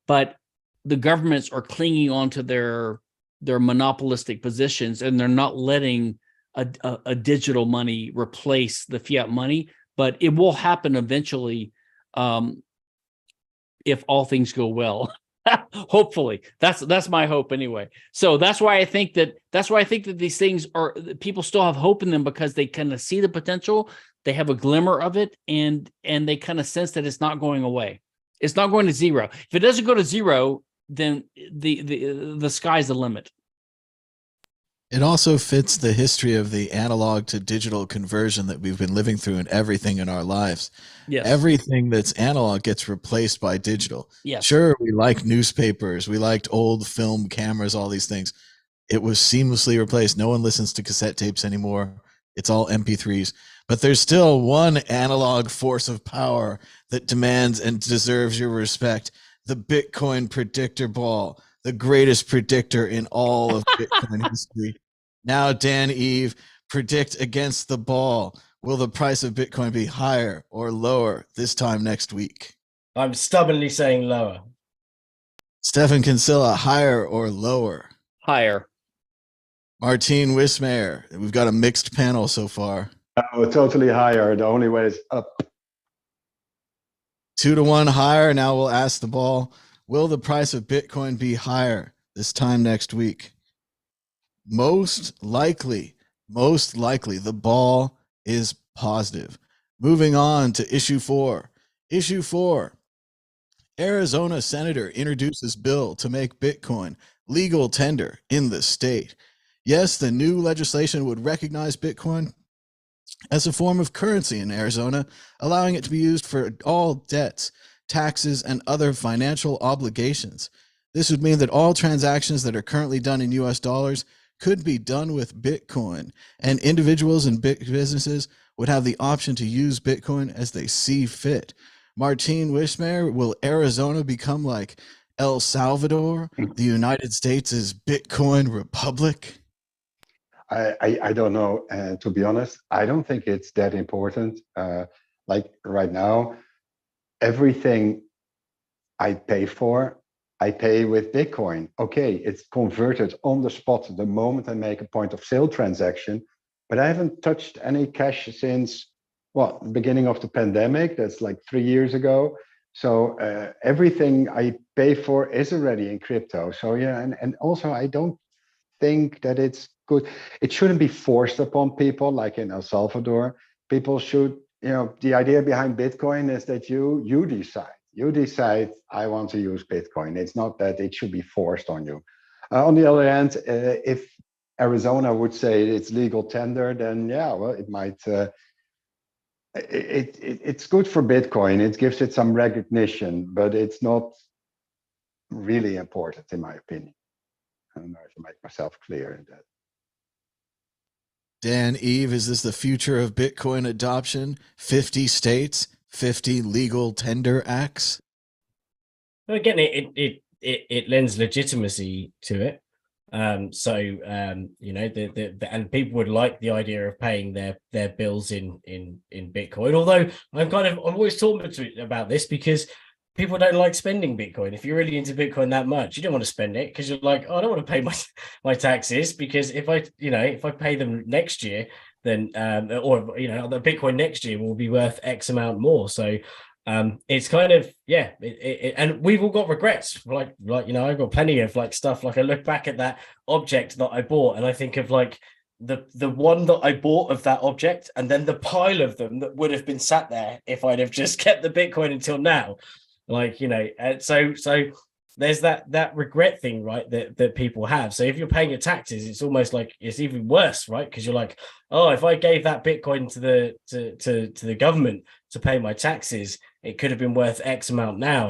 but the governments are clinging on to their monopolistic positions, and they're not letting a digital money replace the fiat money, but it will happen eventually, if all things go well. Hopefully, that's my hope anyway. So that's why I think that these things are, people still have hope in them, because they kind of see the potential, they have a glimmer of it, and they kind of sense that it's not going away. It's not going to zero. If it doesn't go to zero, then the sky's the limit. It also fits the history of the analog to digital conversion that we've been living through in everything in our lives. Yes. Everything that's analog gets replaced by digital. Yes. Sure, we like newspapers, we liked old film cameras, all these things. It was seamlessly replaced. No one listens to cassette tapes anymore. It's all MP3s. But there's still one analog force of power that demands and deserves your respect: the Bitcoin predictor ball, the greatest predictor in all of Bitcoin history. Now, Dan Eve, predict against the ball. Will the price of Bitcoin be higher or lower this time next week? I'm stubbornly saying lower. Stefan Kinsella, higher or lower? Higher. Martine Wismayer, we've got a mixed panel so far. Oh, totally higher. The only way is up. 2-1 higher. Now we'll ask the ball: will the price of Bitcoin be higher this time next week? Most likely, the ball is positive. Moving on to issue 4. Issue 4. Arizona senator introduces bill to make Bitcoin legal tender in the state. Yes, the new legislation would recognize Bitcoin as a form of currency in Arizona, allowing it to be used for all debts, taxes, and other financial obligations. This would mean that all transactions that are currently done in US dollars could be done with Bitcoin, and individuals and big businesses would have the option to use Bitcoin as they see fit. Martine Wismayer, will Arizona become like El Salvador, the United States' Bitcoin republic? I don't know. To be honest, I don't think it's that important. Like right now, everything I pay for, I pay with Bitcoin. Okay, it's converted on the spot the moment I make a point of sale transaction, but I haven't touched any cash since, well, the beginning of the pandemic. That's like 3 years ago. So everything I pay for is already in crypto. So yeah, and also I don't think that it's good. It shouldn't be forced upon people like in El Salvador. People should, the idea behind Bitcoin is that you decide. You decide, I want to use Bitcoin. It's not that it should be forced on you. On the other hand, if Arizona would say it's legal tender, then yeah, well, it might. It's good for Bitcoin. It gives it some recognition, but it's not really important, in my opinion. I don't know if I make myself clear in that. Dan Eve, is this the future of Bitcoin adoption? 50 states, 50 legal tender acts? Well, again, it lends legitimacy to it. And people would like the idea of paying their bills in Bitcoin. Although I'm always talking about this, because people don't like spending Bitcoin. If you're really into Bitcoin that much, you don't want to spend it, because you're like, oh, I don't want to pay my taxes, because if I pay them next year, then the Bitcoin next year will be worth X amount more. So it's kind of, yeah, and we've all got regrets. Like I've got plenty of stuff. Like I look back at that object that I bought, and I think of the one that I bought of that object, and then the pile of them that would have been sat there if I'd have just kept the Bitcoin until now. So there's that regret thing, right, that people have. So if you're paying your taxes, it's almost like it's even worse, right? Because you're like, oh, if I gave that Bitcoin to the government to pay my taxes, it could have been worth X amount now.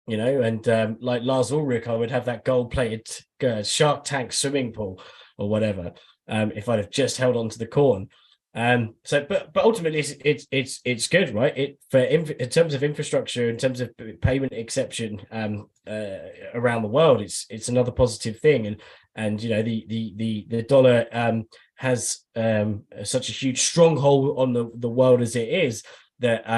And like Lars Ulrich, I would have that gold-plated Shark Tank swimming pool or whatever, if I'd have just held on to the corn. But ultimately it's good, right? In terms of infrastructure, in terms of payment exception around the world, it's another positive thing. And the dollar has such a huge stronghold on the world as it is, that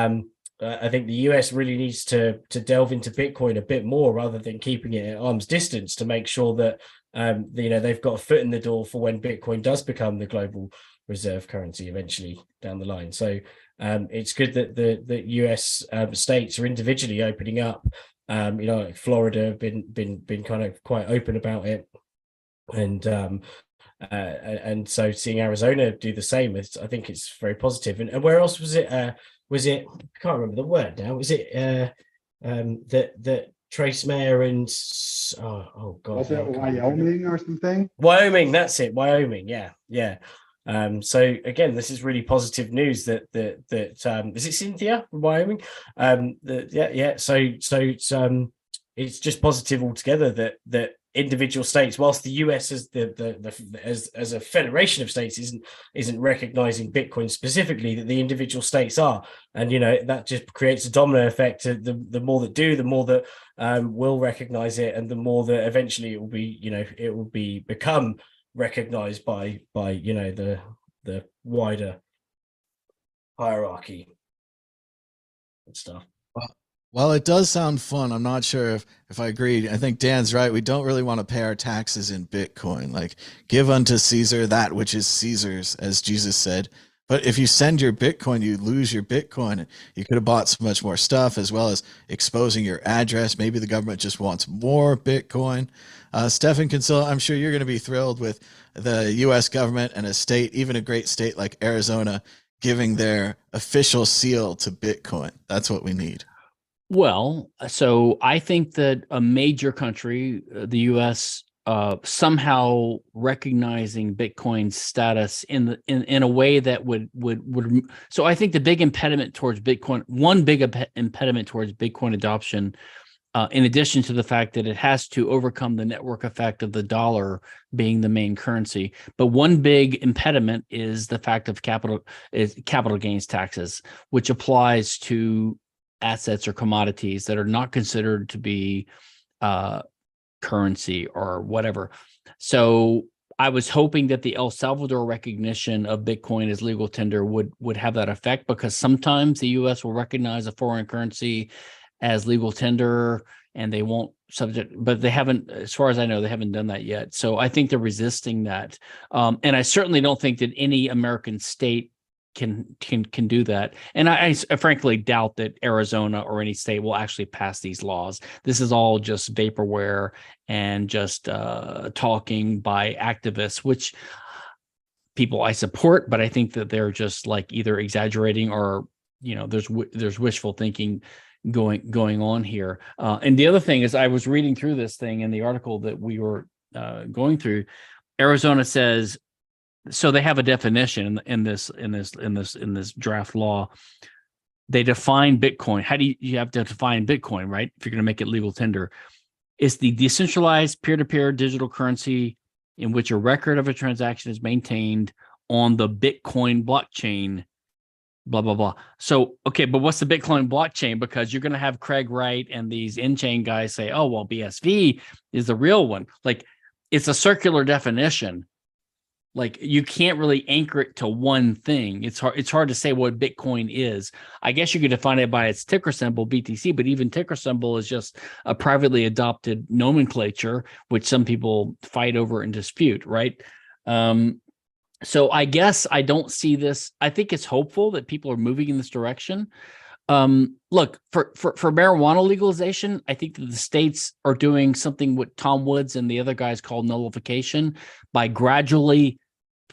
I think the US really needs to delve into Bitcoin a bit more, rather than keeping it at arm's distance, to make sure that they've got a foot in the door for when Bitcoin does become the global reserve currency eventually down the line. So it's good that the US states are individually opening up. Like Florida have been kind of quite open about it, and so seeing Arizona do the same, I think it's very positive. And where else was it? Was it? I can't remember the word now. Was it that Trace Mayer and oh god, Was it Wyoming or something? Wyoming, that's it. Wyoming, yeah. So again, this is really positive news that is it Cynthia from Wyoming? So it's just positive altogether that individual states, whilst the US as as a federation of states isn't recognizing Bitcoin specifically, that the individual states are, and that just creates a domino effect. The more that do, the more that will recognize it, and the more that eventually it will become recognized by the wider hierarchy and stuff. Well, it does sound fun. I'm not sure if I agree. I think Dan's right. We don't really want to pay our taxes in Bitcoin. Like, give unto Caesar that which is Caesar's, as Jesus said. But if you send your Bitcoin, you lose your Bitcoin. You could have bought so much more stuff, as well as exposing your address. Maybe the government just wants more Bitcoin. Stefan Kinsella, I'm sure you're going to be thrilled with the U.S. government and a state, even a great state like Arizona, giving their official seal to Bitcoin. That's what we need. Well, so I think that a major country, the U.S., somehow recognizing Bitcoin's status in a way that would. So I think the big impediment towards Bitcoin, one big impediment towards Bitcoin adoption, in addition to the fact that it has to overcome the network effect of the dollar being the main currency, but one big impediment is the fact of capital gains taxes, which applies to assets or commodities that are not considered to be currency or whatever. So I was hoping that the El Salvador recognition of Bitcoin as legal tender would have that effect, because sometimes the U.S. will recognize a foreign currency as legal tender and they won't subject, but they haven't, as far as I know, they haven't done that yet. So I think they're resisting that. And I certainly don't think that any American state can do that. And I frankly doubt that Arizona or any state will actually pass these laws. This is all just vaporware and just talking by activists, which people I support, but I think that they're just like either exaggerating or there's wishful thinking going on here. And the other thing is, I was reading through this thing in the article that we were going through. Arizona says, so they have a definition in this draft law. They define Bitcoin. How do you have to define Bitcoin, right? If you're going to make it legal tender, it's the decentralized peer-to-peer digital currency in which a record of a transaction is maintained on the Bitcoin blockchain. Blah blah blah. So okay, but what's the Bitcoin blockchain? Because you're going to have Craig Wright and these in-chain guys say, "Oh well, BSV is the real one." Like, it's a circular definition. Like, you can't really anchor it to one thing. It's hard to say what Bitcoin is. I guess you could define it by its ticker symbol, BTC, but even ticker symbol is just a privately adopted nomenclature, which some people fight over and dispute, right? So I guess I don't see this. I think it's hopeful that people are moving in this direction. Look, for marijuana legalization, I think that the states are doing something what Tom Woods and the other guys call nullification, by gradually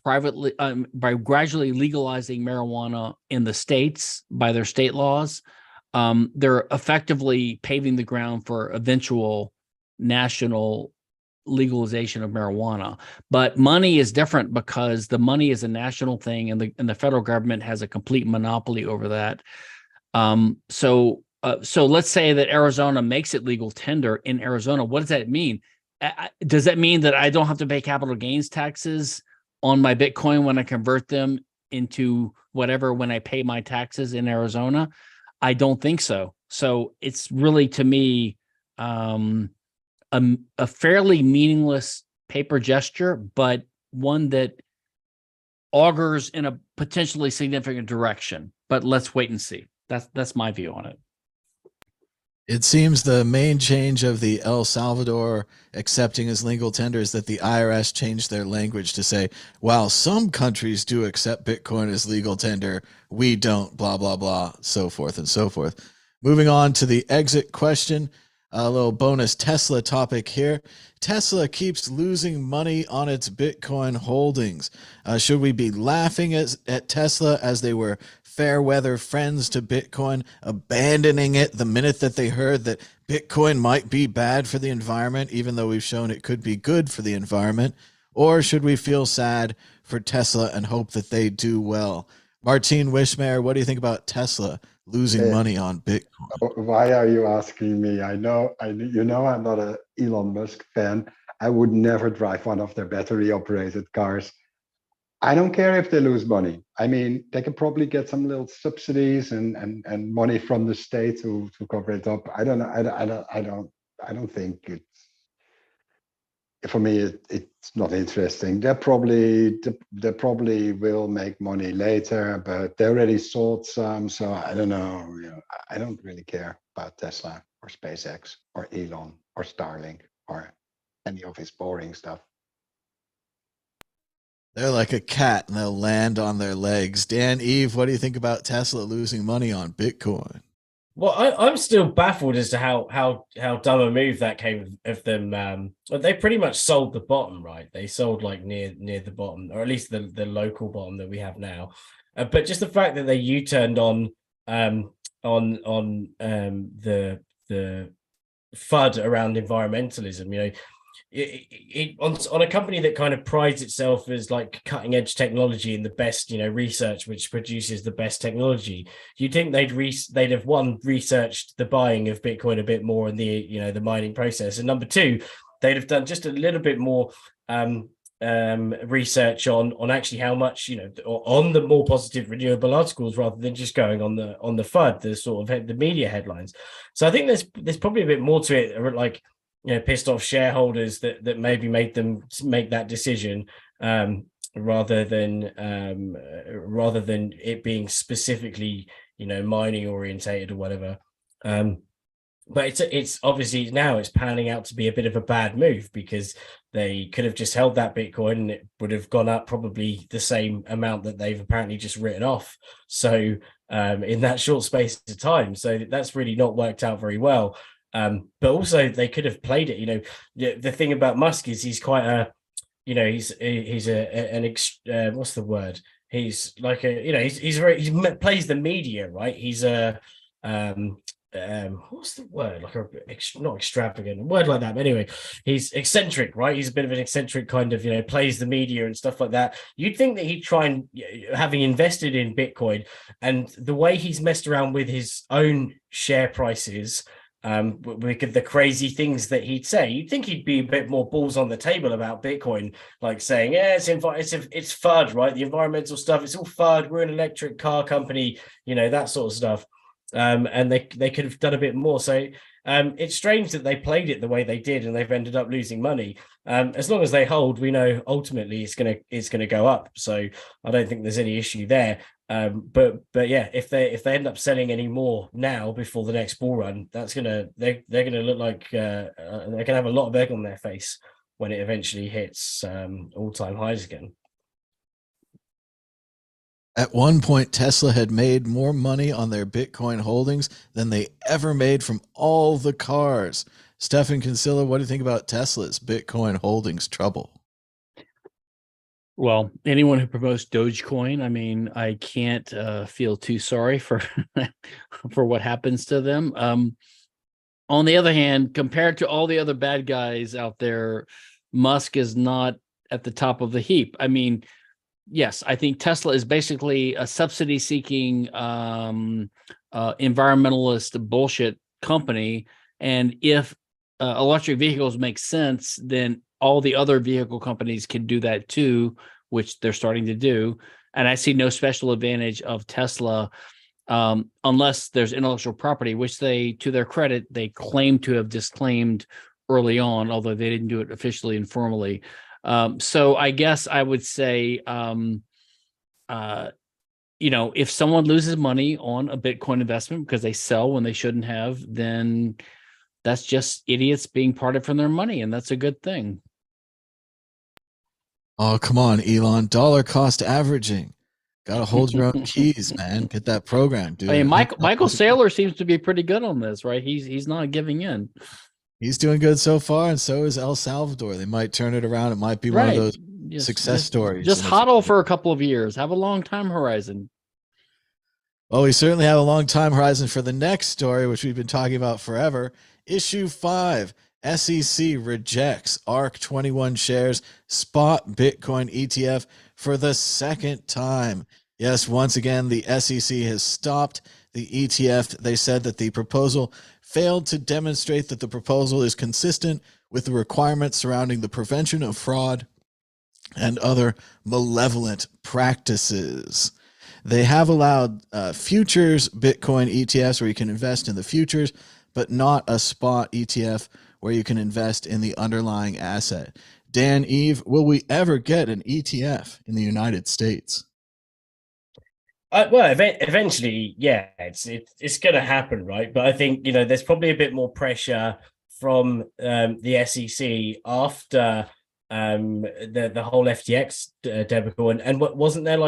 legalizing marijuana in the states by their state laws. They're effectively paving the ground for eventual national legalization of marijuana. But money is different, because the money is a national thing, and the federal government has a complete monopoly over that. So let's say that Arizona makes it legal tender in Arizona. What does that mean? Does that mean that I don't have to pay capital gains taxes on my Bitcoin when I convert them into whatever, when I pay my taxes in Arizona? I don't think so. So it's really, to me, a fairly meaningless paper gesture, but one that augurs in a potentially significant direction. But let's wait and see. That's my view on it. It seems the main change of the El Salvador accepting as legal tender is that the IRS changed their language to say, while some countries do accept Bitcoin as legal tender, we don't, blah, blah, blah, so forth and so forth. Moving on to the exit question, a little bonus Tesla topic here. Tesla keeps losing money on its Bitcoin holdings. Should we be laughing at Tesla as they were fair weather friends to Bitcoin, abandoning it the minute that they heard that Bitcoin might be bad for the environment, even though we've shown it could be good for the environment? Or should we feel sad for Tesla and hope that they do well? Martine Wishmayer, what do you think about Tesla losing money on Bitcoin? Why are you asking me? I'm not an Elon Musk fan. I would never drive one of their battery operated cars. I don't care if they lose money. I mean, they can probably get some little subsidies and money from the state to cover it up. I don't know. I don't think it's, for me, it's not interesting. They probably will make money later, but they already sold some, so I don't know. I don't really care about Tesla or SpaceX or Elon or Starlink or any of his boring stuff. They're like a cat and they'll land on their legs. Dan, Eve, what do you think about Tesla losing money on Bitcoin? Well, I'm still baffled as to how dumb a move that came of them. They pretty much sold the bottom, right? They sold like near the bottom, or at least the local bottom that we have now. But just the fact that they U-turned on the FUD around environmentalism, on a company that kind of prides itself as like cutting edge technology and the best, research which produces the best technology, you'd think they'd have researched the buying of Bitcoin a bit more and the mining process, and number two, they'd have done just a little bit more research on actually how much, on the more positive renewable articles rather than just going on the FUD, the sort of the media headlines. So I think there's probably a bit more to it, like pissed off shareholders that maybe made them make that decision, rather than it being specifically mining orientated or whatever. But it's obviously now it's panning out to be a bit of a bad move, because they could have just held that Bitcoin and it would have gone up probably the same amount that they've apparently just written off. So in that short space of time, so that's really not worked out very well. But also they could have played it. The thing about Musk is he's quite a, he's what's the word? He's like he plays the media, right? He's a what's the word? Like not extravagant, a word like that. But anyway, he's eccentric, right? He's a bit of an eccentric kind of, plays the media and stuff like that. You'd think that he'd try and, having invested in Bitcoin and the way he's messed around with his own share prices, with the crazy things that he'd say, you'd think he'd be a bit more balls on the table about Bitcoin, like saying, yeah, it's FUD, right? The environmental stuff, it's all FUD. We're an electric car company, that sort of stuff. And they could have done a bit more. So it's strange that they played it the way they did, and they've ended up losing money. As long as they hold, we know ultimately it's gonna go up. So I don't think there's any issue there. But yeah, if they end up selling any more now before the next bull run, they're gonna look like they're gonna have a lot of egg on their face when it eventually hits all-time highs again. At one point, Tesla had made more money on their Bitcoin holdings than they ever made from all the cars. Stefan Kinsella, what do you think about Tesla's Bitcoin holdings trouble? Well, anyone who promotes Dogecoin, I mean, I can't feel too sorry for for what happens to them. On the other hand, compared to all the other bad guys out there, Musk is not at the top of the heap. I mean, yes, I think Tesla is basically a subsidy-seeking environmentalist bullshit company. And if electric vehicles make sense, then all the other vehicle companies can do that too, which they're starting to do. And I see no special advantage of Tesla unless there's intellectual property, which they, to their credit, they claim to have disclaimed early on, although they didn't do it officially and formally. So I guess I would say, if someone loses money on a Bitcoin investment because they sell when they shouldn't have, then that's just idiots being parted from their money, and that's a good thing. Oh, come on, Elon. Dollar cost averaging. Got to hold your own keys, man. Get that program, dude. I mean, Michael Saylor seems to be pretty good on this, right? He's not giving in. He's doing good so far, and so is El Salvador. They might turn it around. It might be one of those success stories. Just hodl for a couple of years. Have a long time horizon. Well, we certainly have a long time horizon for the next story, which we've been talking about forever. Issue 5, SEC rejects ARK21 shares spot Bitcoin ETF for the second time. Yes, once again, the SEC has stopped the ETF. They said that the proposal failed to demonstrate that the proposal is consistent with the requirements surrounding the prevention of fraud and other malevolent practices. They have allowed futures Bitcoin ETFs where you can invest in the futures, but not a spot ETF where you can invest in the underlying asset. Dan, Eve, will we ever get an ETF in the United States? Well, eventually, yeah, it's going to happen, right? But I think there's probably a bit more pressure from the SEC after the whole FTX debacle, and what wasn't there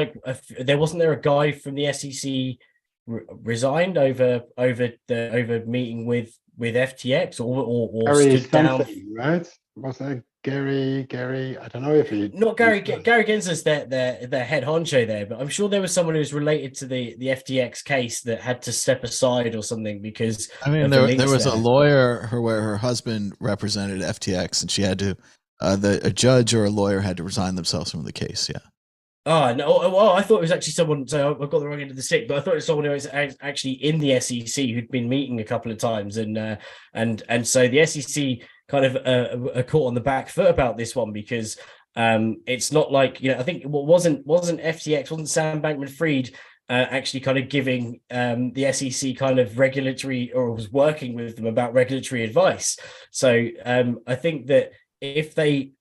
wasn't there a guy from the SEC resigned over meeting with FTX or stood down, right? Was that Gary? I don't know if he not Gary Gensler's their head honcho there, but I'm sure there was someone who was related to the FTX case that had to step aside or something because there was a lawyer where her husband represented FTX and she had to a judge or a lawyer had to resign themselves from the case. Yeah. Oh no! Well, I thought it was actually someone. So I've got the wrong end of the stick, but I thought it was someone who was actually in the SEC who'd been meeting a couple of times, and so the SEC kind of are caught on the back foot about this one because it's not like I think what wasn't FTX, wasn't Sam Bankman-Fried actually kind of giving the SEC kind of regulatory or was working with them about regulatory advice. So I think that if they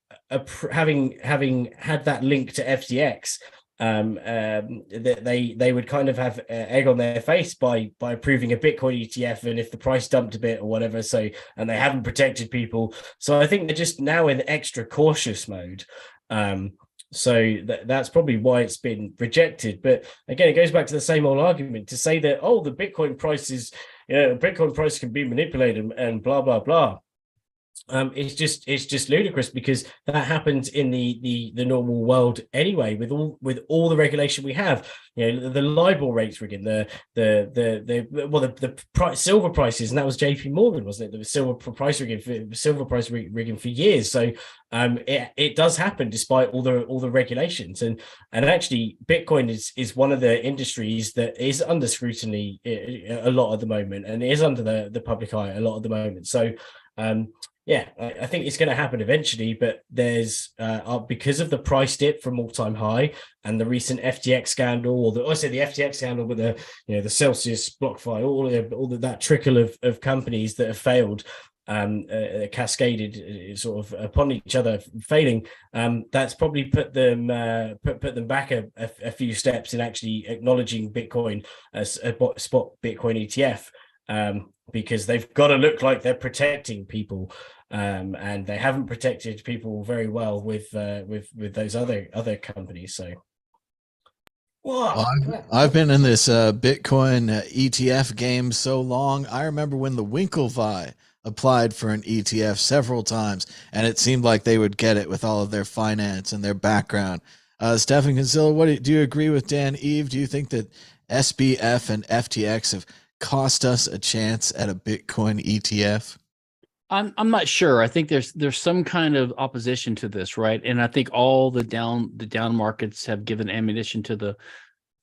having had that link to FTX, they would kind of have egg on their face by approving a Bitcoin ETF, and if the price dumped a bit or whatever, and they haven't protected people, so I think they're just now in extra cautious mode. So that's probably why it's been rejected. But again, it goes back to the same old argument to say that the Bitcoin price is Bitcoin price can be manipulated and blah blah blah. It's just ludicrous because that happens in the normal world anyway with all the regulation we have. The LIBOR rates rigging, the silver prices, and that was JP Morgan, wasn't it? The silver price rigging for years. So it does happen despite all the regulations, and actually Bitcoin is one of the industries that is under scrutiny a lot at the moment, and is under the public eye a lot at the moment. So yeah, I think it's going to happen eventually, but there's because of the price dip from all-time high and the recent FTX scandal, or the FTX scandal with the Celsius BlockFi, all that trickle of companies that have failed, cascaded sort of upon each other, failing. That's probably put them back a few steps in actually acknowledging Bitcoin as a spot Bitcoin ETF. Because they've got to look like they're protecting people, and they haven't protected people very well with those other companies. So, I've been in this Bitcoin ETF game so long. I remember when the Winklevi applied for an ETF several times, and it seemed like they would get it with all of their finance and their background. Stefan Kinsella, do you agree with Dan Eve? Do you think that SBF and FTX have cost us a chance at a Bitcoin ETF? I'm not sure. I think there's some kind of opposition to this, right? And I think all the down markets have given ammunition to the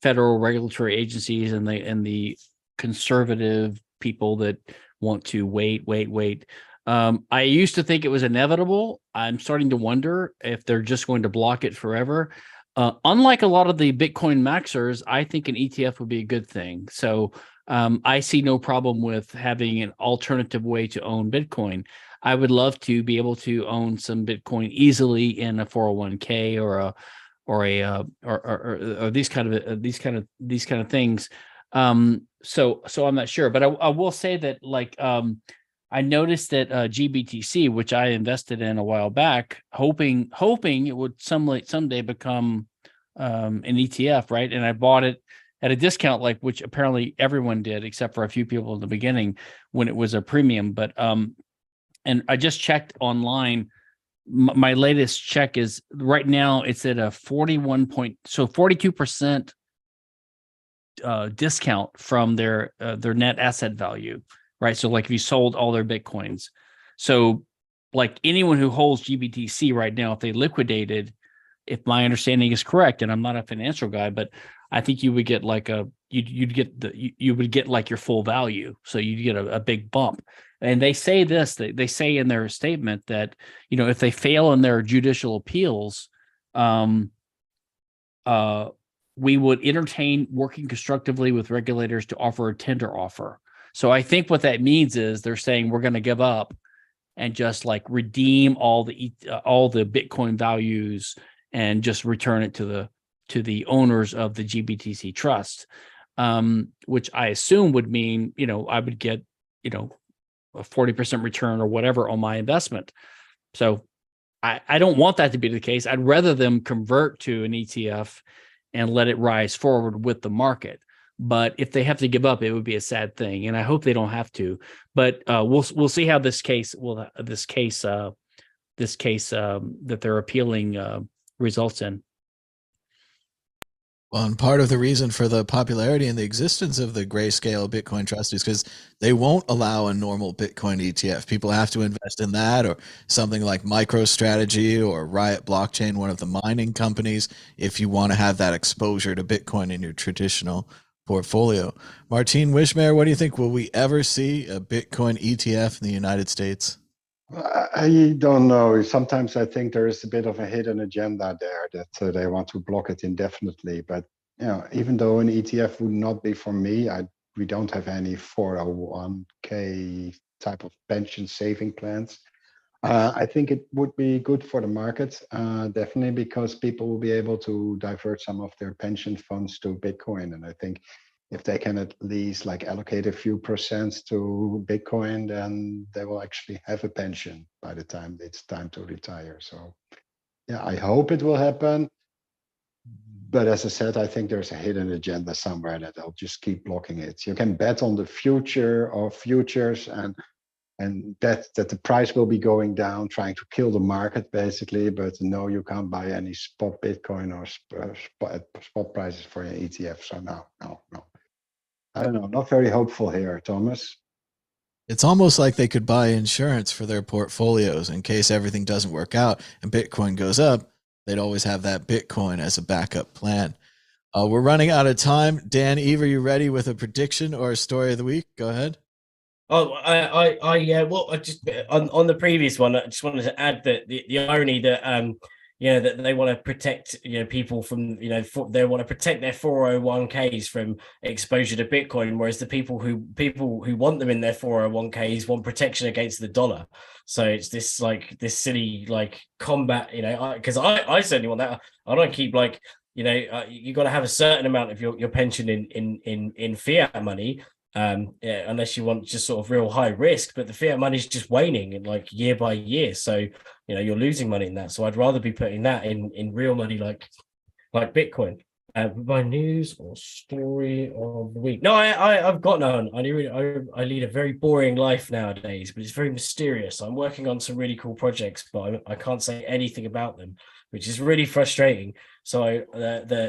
federal regulatory agencies and the conservative people that want to wait. I used to think it was inevitable. I'm starting to wonder if they're just going to block it forever. Unlike a lot of the Bitcoin maxers, I think an ETF would be a good thing. So I see no problem with having an alternative way to own Bitcoin. I would love to be able to own some Bitcoin easily in a 401k or or these kind of things. So I'm not sure, but I will say that like I noticed that GBTC, which I invested in a while back, hoping it would someday become an ETF, right? And I bought it at a discount, like which apparently everyone did, except for a few people in the beginning when it was a premium. But and I just checked online. My latest check is right now it's at a 42% discount from their net asset value, right? So like if you sold all their Bitcoins, so like anyone who holds GBTC right now, if they liquidated, if my understanding is correct, and I'm not a financial guy, but I think you would get like you would get like your full value. So you'd get a big bump. And they say this, they say in their statement that, you know, if they fail in their judicial appeals, we would entertain working constructively with regulators to offer a tender offer. So I think what that means is they're saying we're going to give up and just like redeem all the Bitcoin values and just return it to the owners of the GBTC trust, which I assume would mean, you know, I would get, you know, a 40% return or whatever on my investment. So I don't want that to be the case. I'd rather them convert to an ETF and let it rise forward with the market. But if they have to give up, it would be a sad thing. And I hope they don't have to. But we'll see how this case that they're appealing results in. Well, and part of the reason for the popularity and the existence of the Grayscale Bitcoin Trust is because they won't allow a normal Bitcoin ETF. People have to invest in that or something like MicroStrategy or Riot Blockchain, one of the mining companies, if you want to have that exposure to Bitcoin in your traditional portfolio. Martine Wishmayer, what do you think? Will we ever see a Bitcoin ETF in the United States? I don't know. Sometimes I think there is a bit of a hidden agenda there that they want to block it indefinitely. But you know, even though an ETF would not be for me, we don't have any 401k type of pension saving plans. I think it would be good for the market, definitely, because people will be able to divert some of their pension funds to Bitcoin. And I think if they can at least like allocate a few percent to Bitcoin, then they will actually have a pension by the time it's time to retire. So yeah, I hope it will happen. But as I said, I think there's a hidden agenda somewhere that they'll just keep blocking it. You can bet on the future of futures and that the price will be going down, trying to kill the market basically. But no, you can't buy any spot Bitcoin or spot prices for your ETF. So no. I don't know, not very hopeful here, Thomas. It's almost like they could buy insurance for their portfolios in case everything doesn't work out and Bitcoin goes up. They'd always have that Bitcoin as a backup plan. We're running out of time. Dan, Eve, are you ready with a prediction or a story of the week? Go ahead. Oh, well, I just on the previous one, I just wanted to add that the irony that that they want to protect people from they want to protect their 401ks from exposure to Bitcoin, whereas the people who want them in their 401ks want protection against the dollar. So it's this silly combat, because I certainly want that. I don't keep you got to have a certain amount of your pension in fiat money. Unless you want just sort of real high risk, but the fiat money is just waning and year by year, so you're losing money in that. So I'd rather be putting that in real money like Bitcoin. My news or story of the week? No, I've got none. I lead a very boring life nowadays, but it's very mysterious. I'm working on some really cool projects, but I can't say anything about them, which is really frustrating. So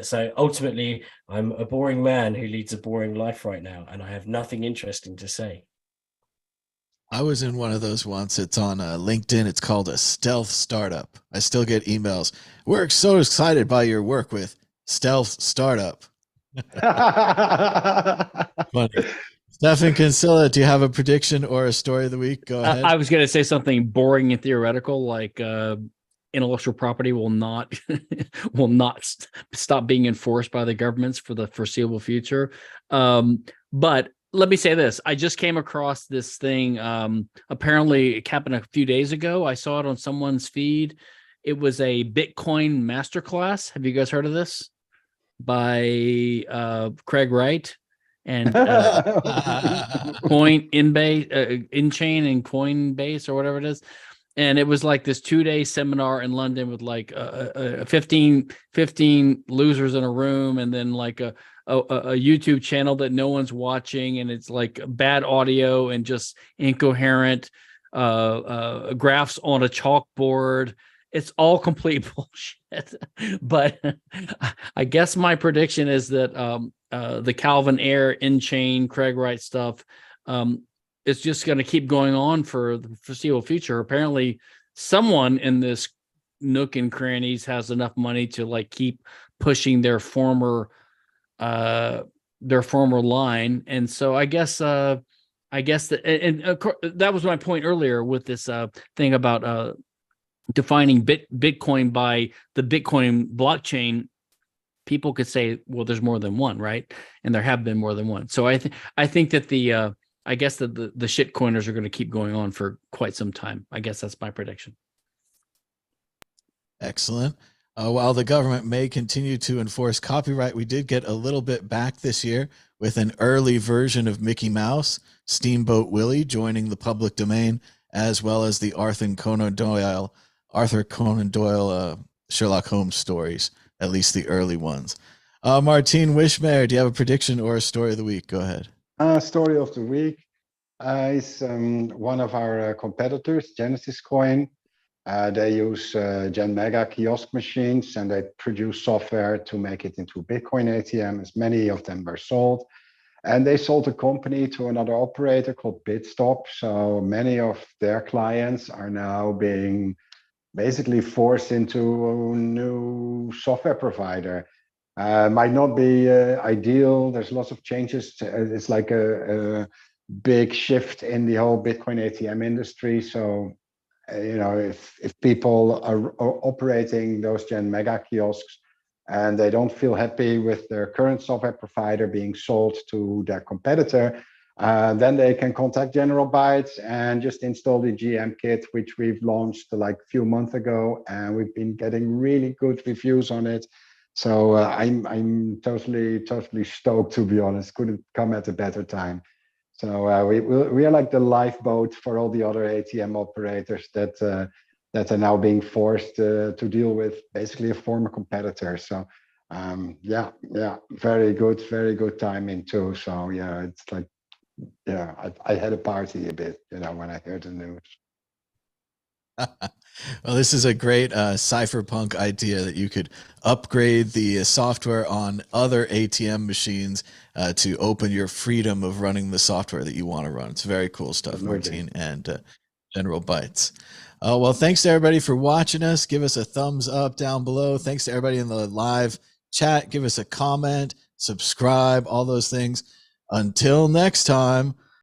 so ultimately, I'm a boring man who leads a boring life right now, and I have nothing interesting to say. I was in one of those once. It's on LinkedIn. It's called a stealth startup. I still get emails. We're so excited by your work with stealth startup. Funny. Stefan Kinsella, do you have a prediction or a story of the week? Go ahead. I was going to say something boring and theoretical, like intellectual property will not stop being enforced by the governments for the foreseeable future. But let me say this. I just came across this thing. Apparently it happened a few days ago. I saw it on someone's feed, It was a Bitcoin masterclass. Have you guys heard of this? By Craig Wright and InChain and Coinbase or whatever it is. And it was like this 2-day seminar in London with like 15 losers in a room, and then like a YouTube channel that no one's watching, and it's like bad audio and just incoherent graphs on a chalkboard. It's all complete bullshit. But I guess my prediction is that the Calvin Ayre, InChain, Craig Wright stuff, it's just going to keep going on for the foreseeable future. Apparently, someone in this nook and crannies has enough money to like keep pushing their former line. And so I guess that, and of course, that was my point earlier with this thing about defining Bitcoin by the Bitcoin blockchain. People could say, well, there's more than one, right? And there have been more than one. So I think that I guess that the shit coiners are going to keep going on for quite some time. I guess that's my prediction. Excellent. While the government may continue to enforce copyright, we did get a little bit back this year with an early version of Mickey Mouse, Steamboat Willie, joining the public domain, as well as the Arthur Conan Doyle Sherlock Holmes stories, at least the early ones. Martine Wishmayer, do you have a prediction or a story of the week? Go ahead. Story of the week is one of our competitors, Genesis Coin. They use Gen Mega kiosk machines, and they produce software to make it into Bitcoin ATMs. Many of them were sold, and they sold the company to another operator called Bitstop. So many of their clients are now being basically forced into a new software provider. Might not be ideal. There's lots of changes. It's like a big shift in the whole Bitcoin ATM industry. So, if people are operating those Gen Mega kiosks and they don't feel happy with their current software provider being sold to their competitor, then they can contact General Bytes and just install the GM kit, which we've launched like a few months ago, and we've been getting really good reviews on it. So I'm totally stoked, to be honest. Couldn't come at a better time. So we are like the lifeboat for all the other ATM operators that are now being forced to deal with basically a former competitor. So yeah, very good timing too. So yeah, it's like, yeah, I had a party a bit, when I heard the news. Well, this is a great cypherpunk idea that you could upgrade the software on other ATM machines to open your freedom of running the software that you want to run. It's very cool stuff, Martine and General Bytes. Well, thanks to everybody for watching us. Give us a thumbs up down below. Thanks to everybody in the live chat. Give us a comment, subscribe, all those things. Until next time,